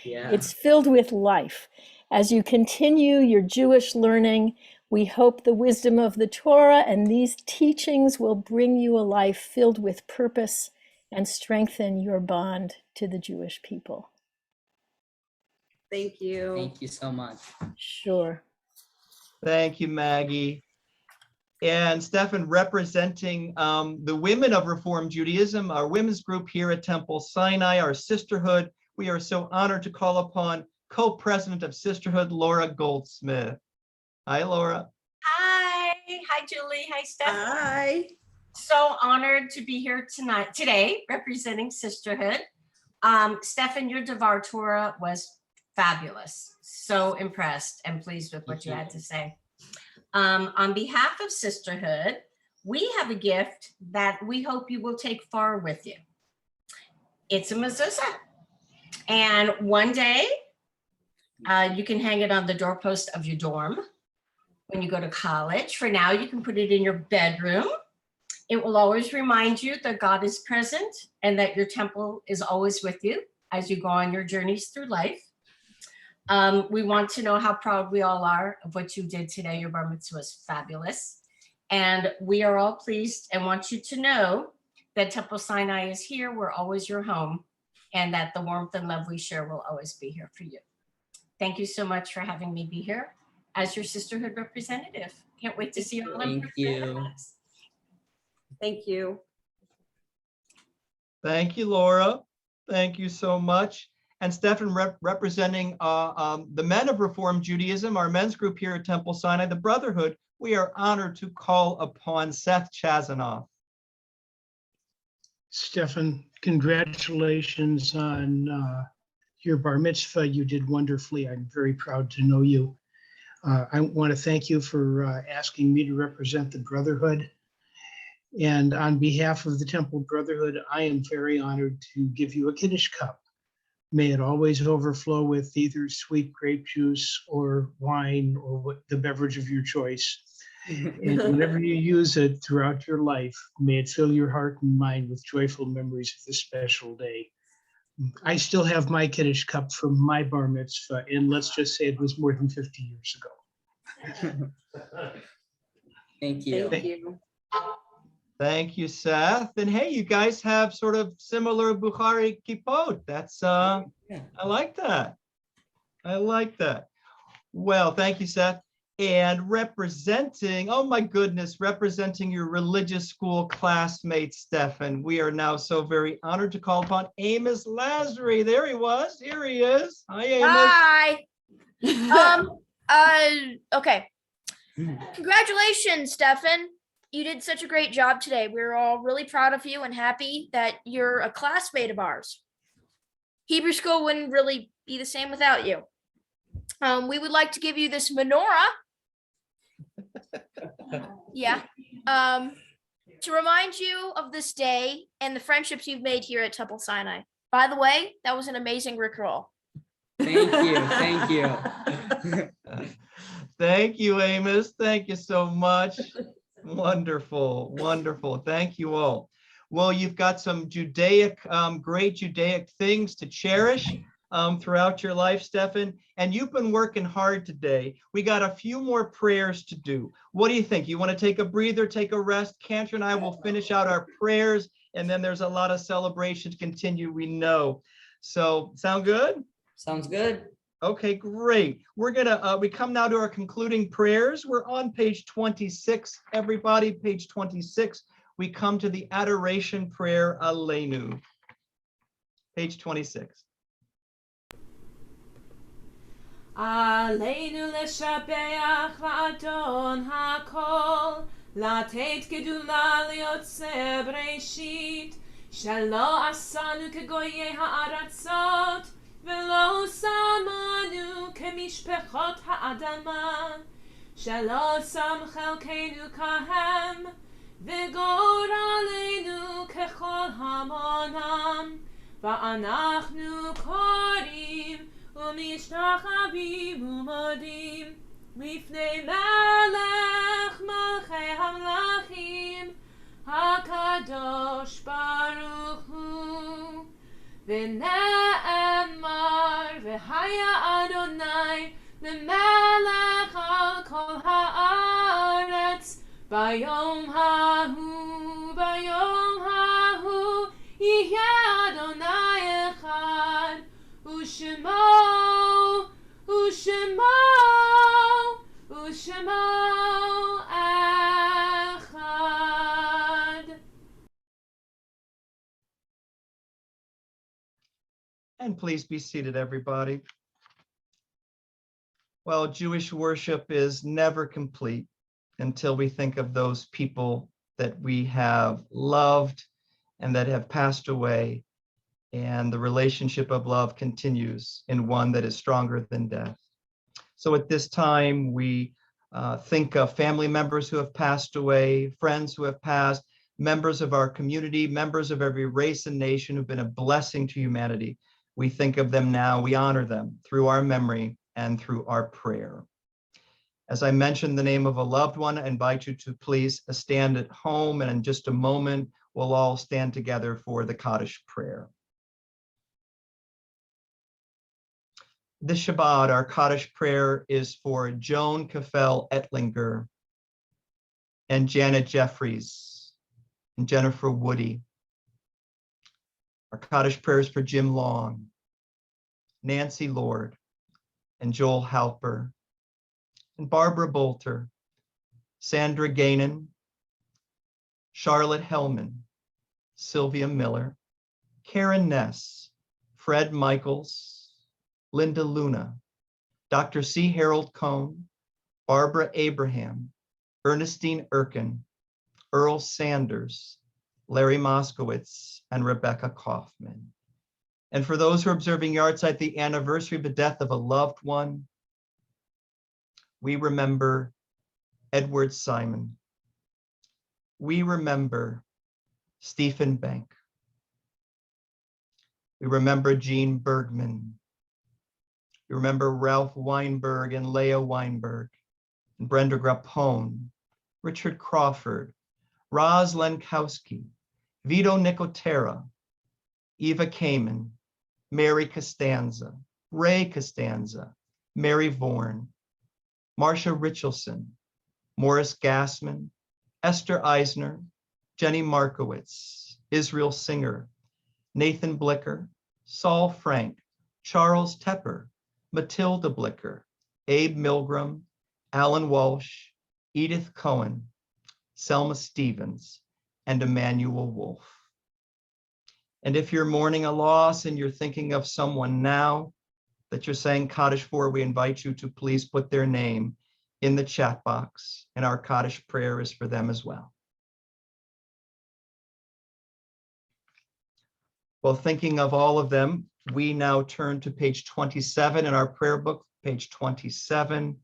Yeah. It's filled with life. As you continue your Jewish learning, we hope the wisdom of the Torah and these teachings will bring you a life filled with purpose and strengthen your bond to the Jewish people. Thank you. Thank you so much. Sure. Thank you, Maggie. And Stefin, representing the women of Reform Judaism, our women's group here at Temple Sinai, our sisterhood, we are so honored to call upon co-president of Sisterhood, Laura Goldsmith. Hi, Laura. Hi. Hi, Julie. Hi, Stefan. Hi. So honored to be here today, representing sisterhood. Stefin, your Devar Torah was fabulous. So impressed and pleased with what you had to say. On behalf of sisterhood, we have a gift that we hope you will take far with you. It's a mezuzah. And one day, you can hang it on the doorpost of your dorm when you go to college. For now, you can put it in your bedroom. It will always remind you that God is present and that your temple is always with you as you go on your journeys through life. We want to know how proud we all are of what you did today. Your bar mitzvah was fabulous. And we are all pleased and want you to know that Temple Sinai is here. We're always your home, and that the warmth and love we share will always be here for you. Thank you so much for having me be here as your sisterhood representative. Can't wait to see you all in Thank you. Thank you. Thank you, Laura. Thank you so much. And Stefan, representing the men of Reform Judaism, our men's group here at Temple Sinai, the Brotherhood, we are honored to call upon Seth Chazanoff. Stefan, congratulations on your bar mitzvah. You did wonderfully. I'm very proud to know you. I want to thank you for asking me to represent the Brotherhood. And on behalf of the Temple Brotherhood, I am very honored to give you a Kiddush cup. May it always overflow with either sweet grape juice or wine or the beverage of your choice. And whenever you use it throughout your life, may it fill your heart and mind with joyful memories of this special day. I still have my Kiddush cup from my bar mitzvah, and let's just say it was more than 50 years ago. Thank you. Thank you. Thank you, Seth. And hey, you guys have sort of similar Bukhari kippot. That's, I like that. I like that. Well, thank you, Seth. And representing, oh my goodness, representing your religious school classmate, Stefan, we are now so very honored to call upon Amos Lazary. There he was. Here he is. Hi, Amos. Hi. Okay. Congratulations, Stefan. You did such a great job today. We're all really proud of you and happy that you're a classmate of ours. Hebrew school wouldn't really be the same without you. We would like to give you this menorah. Yeah. To remind you of this day and the friendships you've made here at Temple Sinai. By the way, that was an amazing rickroll. Thank you. Thank you. Thank you, Amos. Thank you so much. Wonderful, wonderful. Thank you all. Well, you've got some Judaic, great Judaic things to cherish throughout your life, Stefan, and you've been working hard today. We got a few more prayers to do. What do you think? You want to take a breather, take a rest? Cantor and I will finish out our prayers, and then there's a lot of celebration to continue, we know. So, sound good? Sounds good. Okay, great. We're gonna, we come now to our concluding prayers. We're on page 26, everybody, page 26. We come to the adoration prayer, Aleinu. Page 26. עלינו לשבח לאדון הכל, לתת גדולה ליוצא בראשית, שלא עשנו כגויי הארצות, ולא שמנו כמשפחות האדמה, שלא שם חלקנו כהם, וגורלנו ככל המונם, ואנחנו קוראים ומשתחווים ומודים לפני מלך מלכי המלכים הקדוש ברוך הוא. ונאמר והיה אדוני למלך על כל הארץ ביום ההוא, ביום ההוא יהיה אדוני אחד ושמו אחד. And please be seated, everybody. Well, Jewish worship is never complete until we think of those people that we have loved and that have passed away. And the relationship of love continues in one that is stronger than death. So at this time, we think of family members who have passed away, friends who have passed, members of our community, members of every race and nation who've been a blessing to humanity. We think of them now, we honor them through our memory and through our prayer. As I mentioned the name of a loved one, I invite you to please stand at home, and in just a moment, we'll all stand together for the Kaddish prayer. This Shabbat, our Kaddish prayer is for Joan Kafel Ettlinger and Janet Jeffries and Jennifer Woody. Our Kaddish prayer is for Jim Long, Nancy Lord, and Joel Halper, and Barbara Bolter, Sandra Gainan, Charlotte Hellman, Sylvia Miller, Karen Ness, Fred Michaels, Linda Luna, Dr. C. Harold Cohn, Barbara Abraham, Ernestine Erkin, Earl Sanders, Larry Moskowitz, and Rebecca Kaufman. And for those who are observing yahrzeit, the anniversary of the death of a loved one, we remember Edward Simon. We remember Stephen Bank. We remember Jean Bergman. We remember Ralph Weinberg and Leah Weinberg, and Brenda Grappone, Richard Crawford, Roz Lenkowski, Vito Nicotera, Eva Kamen, Mary Costanza, Ray Costanza, Mary Vaughan, Marcia Richelson, Morris Gassman, Esther Eisner, Jenny Markowitz, Israel Singer, Nathan Blicker, Saul Frank, Charles Tepper, Matilda Blicker, Abe Milgram, Alan Walsh, Edith Cohen, Selma Stevens, and Emmanuel Wolf. And if you're mourning a loss and you're thinking of someone now that you're saying Kaddish for, we invite you to please put their name in the chat box, and our Kaddish prayer is for them as well. Well, thinking of all of them, we now turn to page 27 in our prayer book, page 27,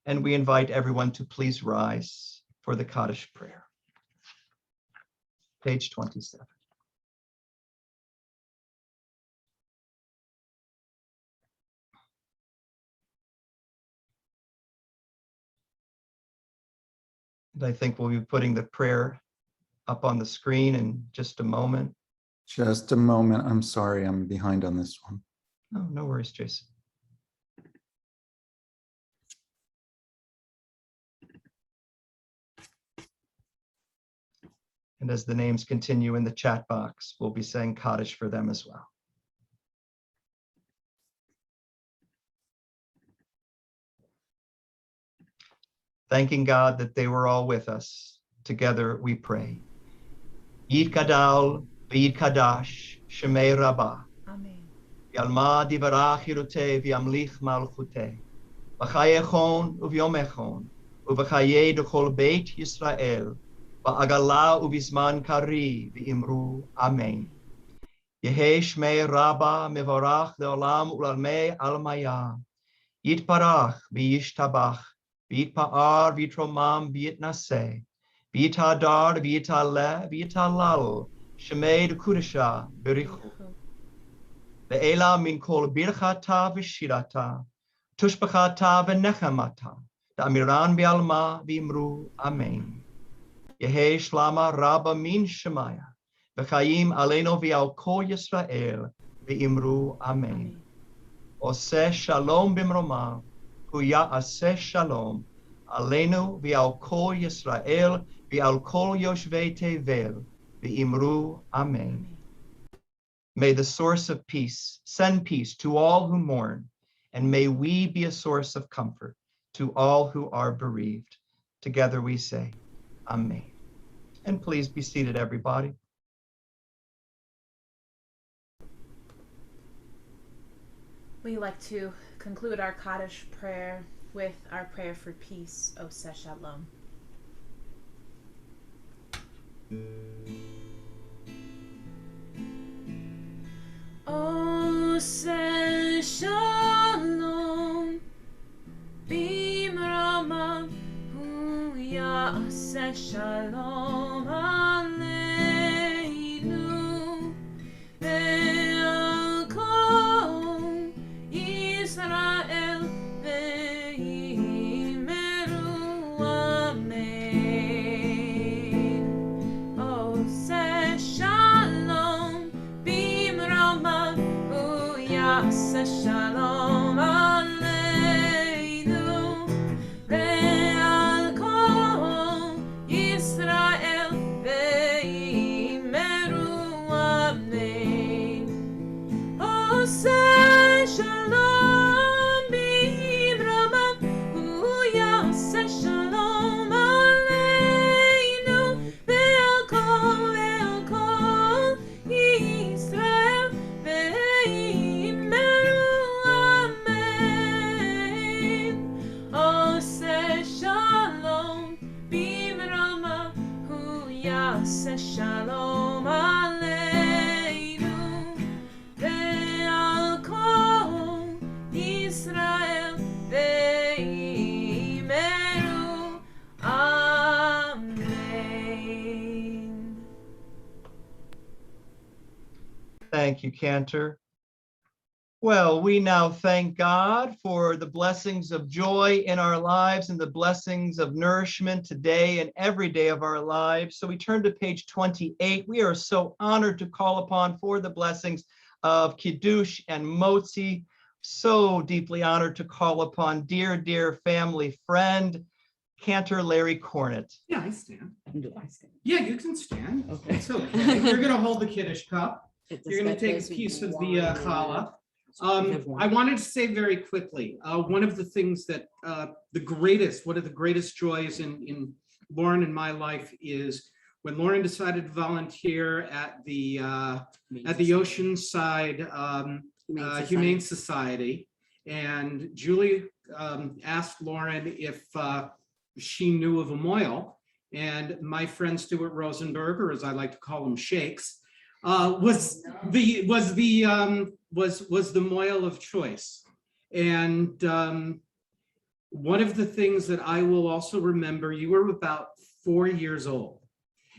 and we invite everyone to please rise for the Kaddish prayer. Page 27. And I think we'll be putting the prayer up on the screen in just a moment. Just a moment. I'm sorry, I'm behind on this one. Oh, no worries, Jason. And as the names continue in the chat box, we'll be saying Kaddish for them as well. Thanking God that they were all with us. Together we pray. Yid Kadal, Yid Kadash, Shemei Rabbah. Amen. Yalma divarach Yiruteh v'yamlich malchuteh. V'chaye echon uvyom echon. Uv'chaye d'chol beit Yisrael. V'agala uvizman kari v'imru Amen. Yehe Shmei Rabbah mevorach le'olam u'lalmei almaya. Yitparach v'yishtabach. V'yitpa'ar v'yitromam v'yitnaseh. V'yitadar v'yitaleh v'yitalal. Shemei d'kudesha berichu. Ve'ela min kol birchata v'shirata. Tushbachata v'nechamata. Da'amiran v'alma v'imru Amen. Yehe shlama rabba min shemaya. V'chayim aleinu v'al kol Yisrael v'imru Amen. Oseh shalom b'mromav. Huya aseh shalom. Aleinu v'al kol Yisrael v'al kol yoshvei tevel v'imru Amen. May the source of peace send peace to all who mourn, and may we be a source of comfort to all who are bereaved. Together we say, Amen. And please be seated, everybody. We like to conclude our Kaddish prayer with our prayer for peace, Oseh Shalom. Ose shalom bimrama hu ya'aseh shalom aleinu ve'al kol Yisrael ve'imeru amen. Ose shalom bimrama hu ya'aseh shalom aleinu ve'al kol Yisrael ve'imeru amen. Ose shalom bimrama hu ya'aseh shalom aleinu ve'al kol Yisrael ve'imeru amen. Ose shalom bimrama hu ya'aseh shalom aleinu ve'al kol Yisrael ve'imeru amen. Thank you, Cantor. Well, we now thank God for the blessings of joy in our lives and the blessings of nourishment today and every day of our lives. So we turn to page 28. We are so honored to call upon for the blessings of Kiddush and Motzi. So deeply honored to call upon dear, dear family friend, Cantor Larry Cornett. Yeah, I stand. Do I stand? Yeah, you can stand. Okay. It's okay. You're going to hold the Kiddush cup. You're going to take a piece of the challah. I wanted to say very quickly, one of the things that one of the greatest joys in Lauren and my life is when Lauren decided to volunteer at the Oceanside Humane Society, and Julie asked Lauren if she knew of a mohel, and my friend Stuart Rosenberg, or as I like to call him, Shakes, was the mohel of choice. And one of the things that I will also remember, you were about 4 years old,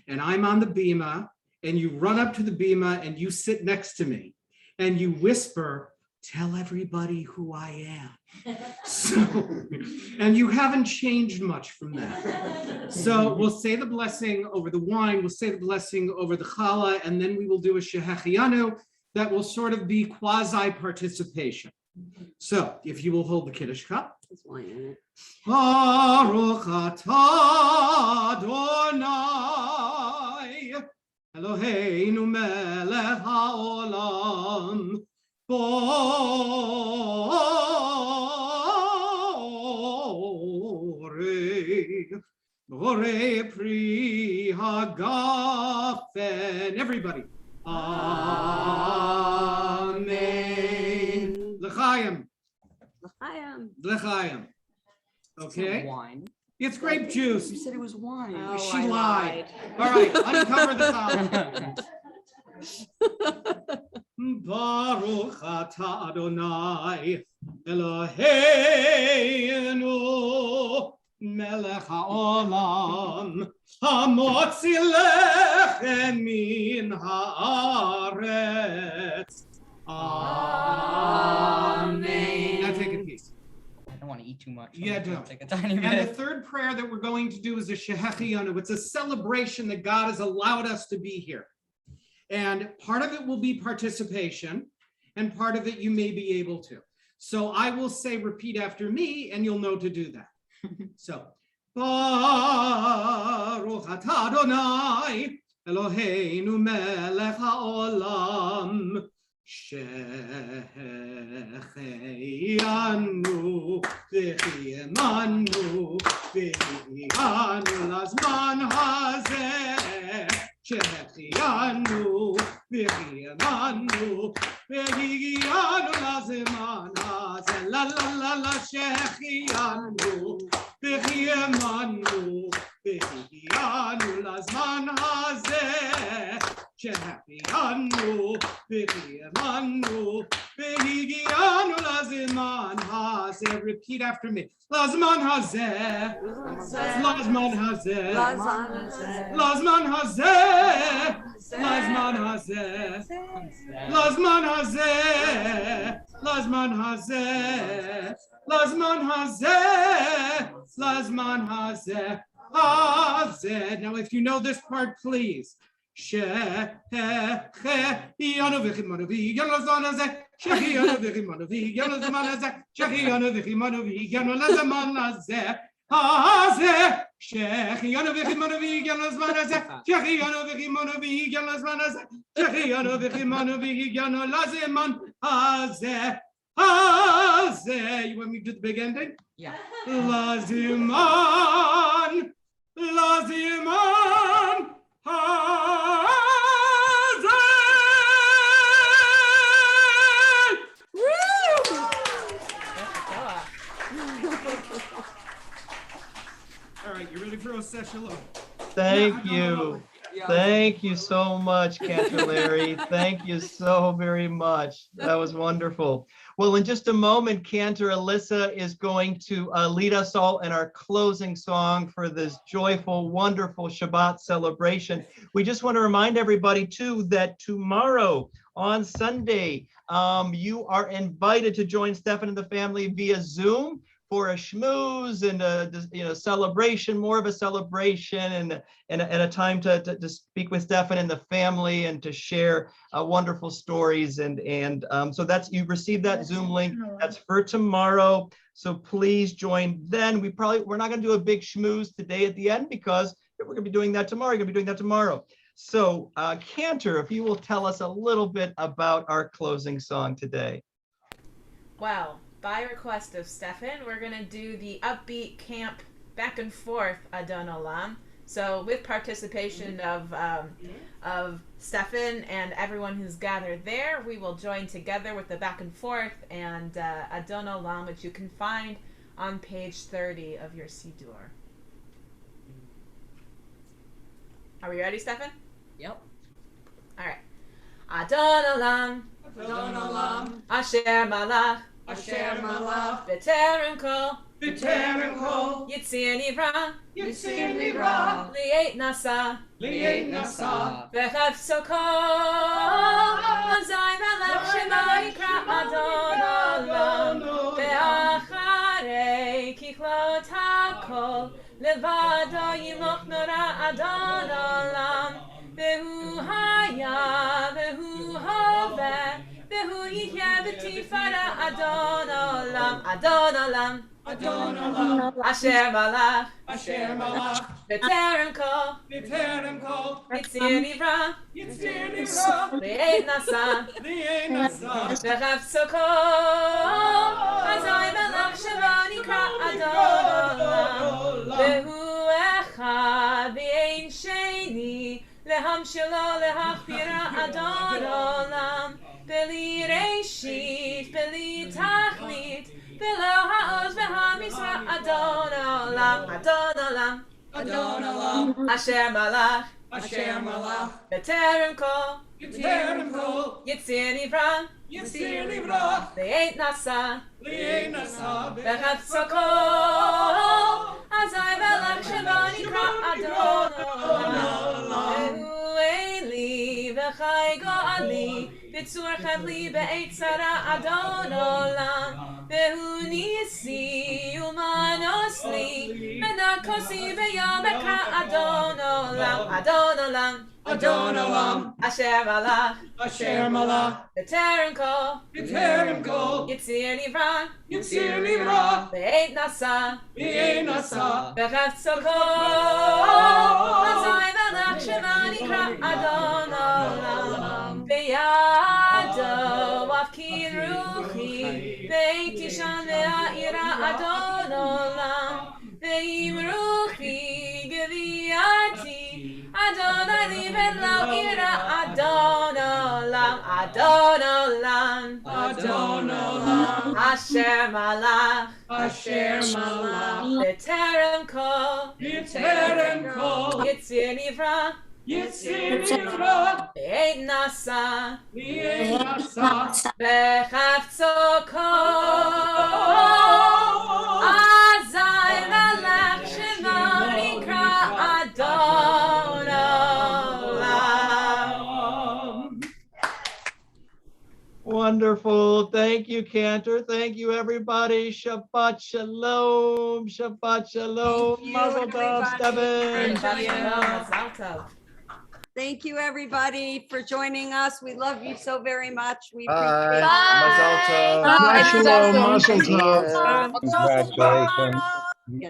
and I'm on the bima, and you run up to the bima and you sit next to me and you whisper, "Tell everybody who I am." So, and you haven't changed much from that. So we'll say the blessing over the wine, we'll say the blessing over the challah, and then we will do a shehechianu that will sort of be quasi-participation. So if you will hold the Kiddush cup. There's wine in it. Baruch atah Adonai Eloheinu melech haolam Borei pri hagafen. Everybody. Amen. L'chaim. L'chaim. L'chaim. Okay. Wine. It's grape juice. You said it was wine. Oh, She I lied. lied. All right, uncover the challah. Baruch atah Adonai Eloheinu melech haolam hamotzi lechem min haaretz. Amen. Now take a piece. I don't want to eat too much. Yeah, I'm gonna don't. take a tiny And the bit. third prayer that we're going to do is a shehechianu. It's a celebration that God has allowed us to be here. And part of it will be participation, and part of it you may be able to. So I will say, repeat after me, and you'll know to do that. So, Baruch atah Adonai Eloheinu melech haolam Shehechianu v'chiyemanu v'higanu lazman hazeh Shehechianu v'chiyemanu v'higanu lazman hazeh La la la la Shehechianu והגיענו, והגיענו לזמן הזה, שהחיינו, והגיענו, והגיענו לזמן הזה. Repeat after me. לזמן הזה, לזמן הזה, לזמן הזה, לזמן הזה, לזמן הזה, לזמן הזה, לזמן הזה, לזמן הזה, הזה. Now if you know this part, please. שהחיינו והגיענו לזמן הזה, שהחיינו והגיענו לזמן הזה, שהחיינו והגיענו לזמן הזה, הזה, שהחיינו והגיענו לזמן הזה, שהחיינו והגיענו לזמן הזה, שהחיינו והגיענו לזמן הזה, הזה. You want me to do the big ending? Yeah. לזמן, לזמן, all right, you ready for a session? Thank you. Thank you so much, Cantor Larry. Thank you so very much. That was wonderful. Well, in just a moment, Cantor Alyssa is going to lead us all in our closing song for this joyful, wonderful Shabbat celebration. We just want to remind everybody, too, that tomorrow on Sunday, you are invited to join Stefin and the family via Zoom for a schmooze and a celebration, more of a celebration, and a time to speak with Stefin and the family and to share wonderful stories. And so that's, you've received that Zoom link. That's for tomorrow. So please join then. We're not going to do a big schmooze today at the end because we're going to be doing that tomorrow. You're going to be doing that tomorrow. So Cantor, if you will tell us a little bit about our closing song today. Well, by request of Stefin, we're going to do the upbeat camp back and forth Adon Olam. So with participation of Stefin and everyone who's gathered there, we will join together with the back and forth and Adon Olam, which you can find on page 30 of your Siddur. Are we ready, Stefin? Yep. All right. Adon Olam, Adon Olam, Asher Malach, Asher Malach, B'terem Kol, B'terem Kol, Yitzir Nivra, Yitzir Nivra, Li'et Nasa, Li'et Nasa, V'chafso Kol, Azai Melech Shema Yikra Adon Olam, Ve'acharei Kichlot HaKol, Levado Yiloch Nora Adon Olam, Ve'hu Haya, Ve'hu Hoveh, Ve'hu Yihya B'tifara Adon Olam, Adon Olam, Adon Olam, Asher Malach, Asher Malach, B'terem Kol, B'terem Kol, Yitzir Nivra, Yitzir Nivra, Li'et Nasa, Li'et Nasa, V'chafso Kol, Azai Melech Shema Nikra Adon Olam, Ve'hu Echad, V'ein Sheni, Lehamshelo Lehachpira Adon Olam, Beli Reishit, Beli Tachlit, Belo Ha'oz V'ha'misra Adon Olam, Adon Olam, Adon Olam, Asher Malach, Asher Malach, B'terem Kol, B'terem Kol, Yitzir Nivra, Yitzir Nivra, Li'et Nasa, Li'et Nasa, V'chafso Kol, Azai Melech Shema Nikra Adon Olam, Ve'hu Eli V'chai Go'ali, B'tzur Chavli Be'et Tzara Adon Olam, Ve'hu Nisi Umanos Li, Menakosi Be'yom Ekra Adon Olam, Adon Olam, Adon Olam, Asher Malach, Asher Malach, B'terem Kol, B'terem Kol, Yitzir Nivra, Yitzir Nivra, Ve'et Nasa, Li'et Nasa, V'chafso Kol, Azai Melech Shema Nikra Adon Olam, Ve'yado Afkin Ruchi, Ve'iti Shan Ve'a'ira Adon Olam, Ve'im Ruchi Geviati, Adonai Livet Lo Ira Adon Olam, Adon Olam, Asher Malach, B'terem Kol, Yitzir Nivra, Be'ed Nasa, Bechafzo Kol, Azai Melech Shema Nikra Adon Olam. Wonderful. Thank you, Cantor. Thank you, everybody. Shabbat shalom. Shabbat shalom. Mazel tov, Stefin. Shabbat shalom, Mazel tov. Thank you, everybody, for joining us. We love you so very much. We Bye. appreciate Mazel tov. Shabbat shalom, mazel tov. Congratulations.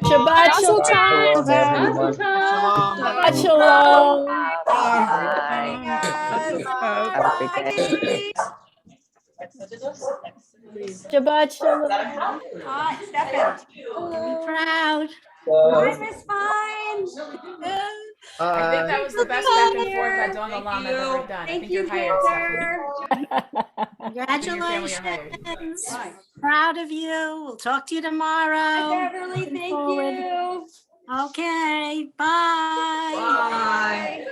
Shabbat Shabbat shalom. shalom, everyone. Shabbat shalom. Have a great day. Shabbat shalom. Hi, Stefan. I'm proud. Hi, Miss Fine. I think that was the best back and forth Adon Olam I've ever done. I think you're hired, Stefan. Congratulations. Proud of you. We'll talk to you tomorrow. Hi, Beverly. Thank you. Okay. Bye. Bye.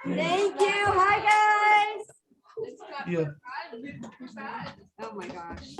Thank you. Hi, guys. Yeah. Oh my gosh.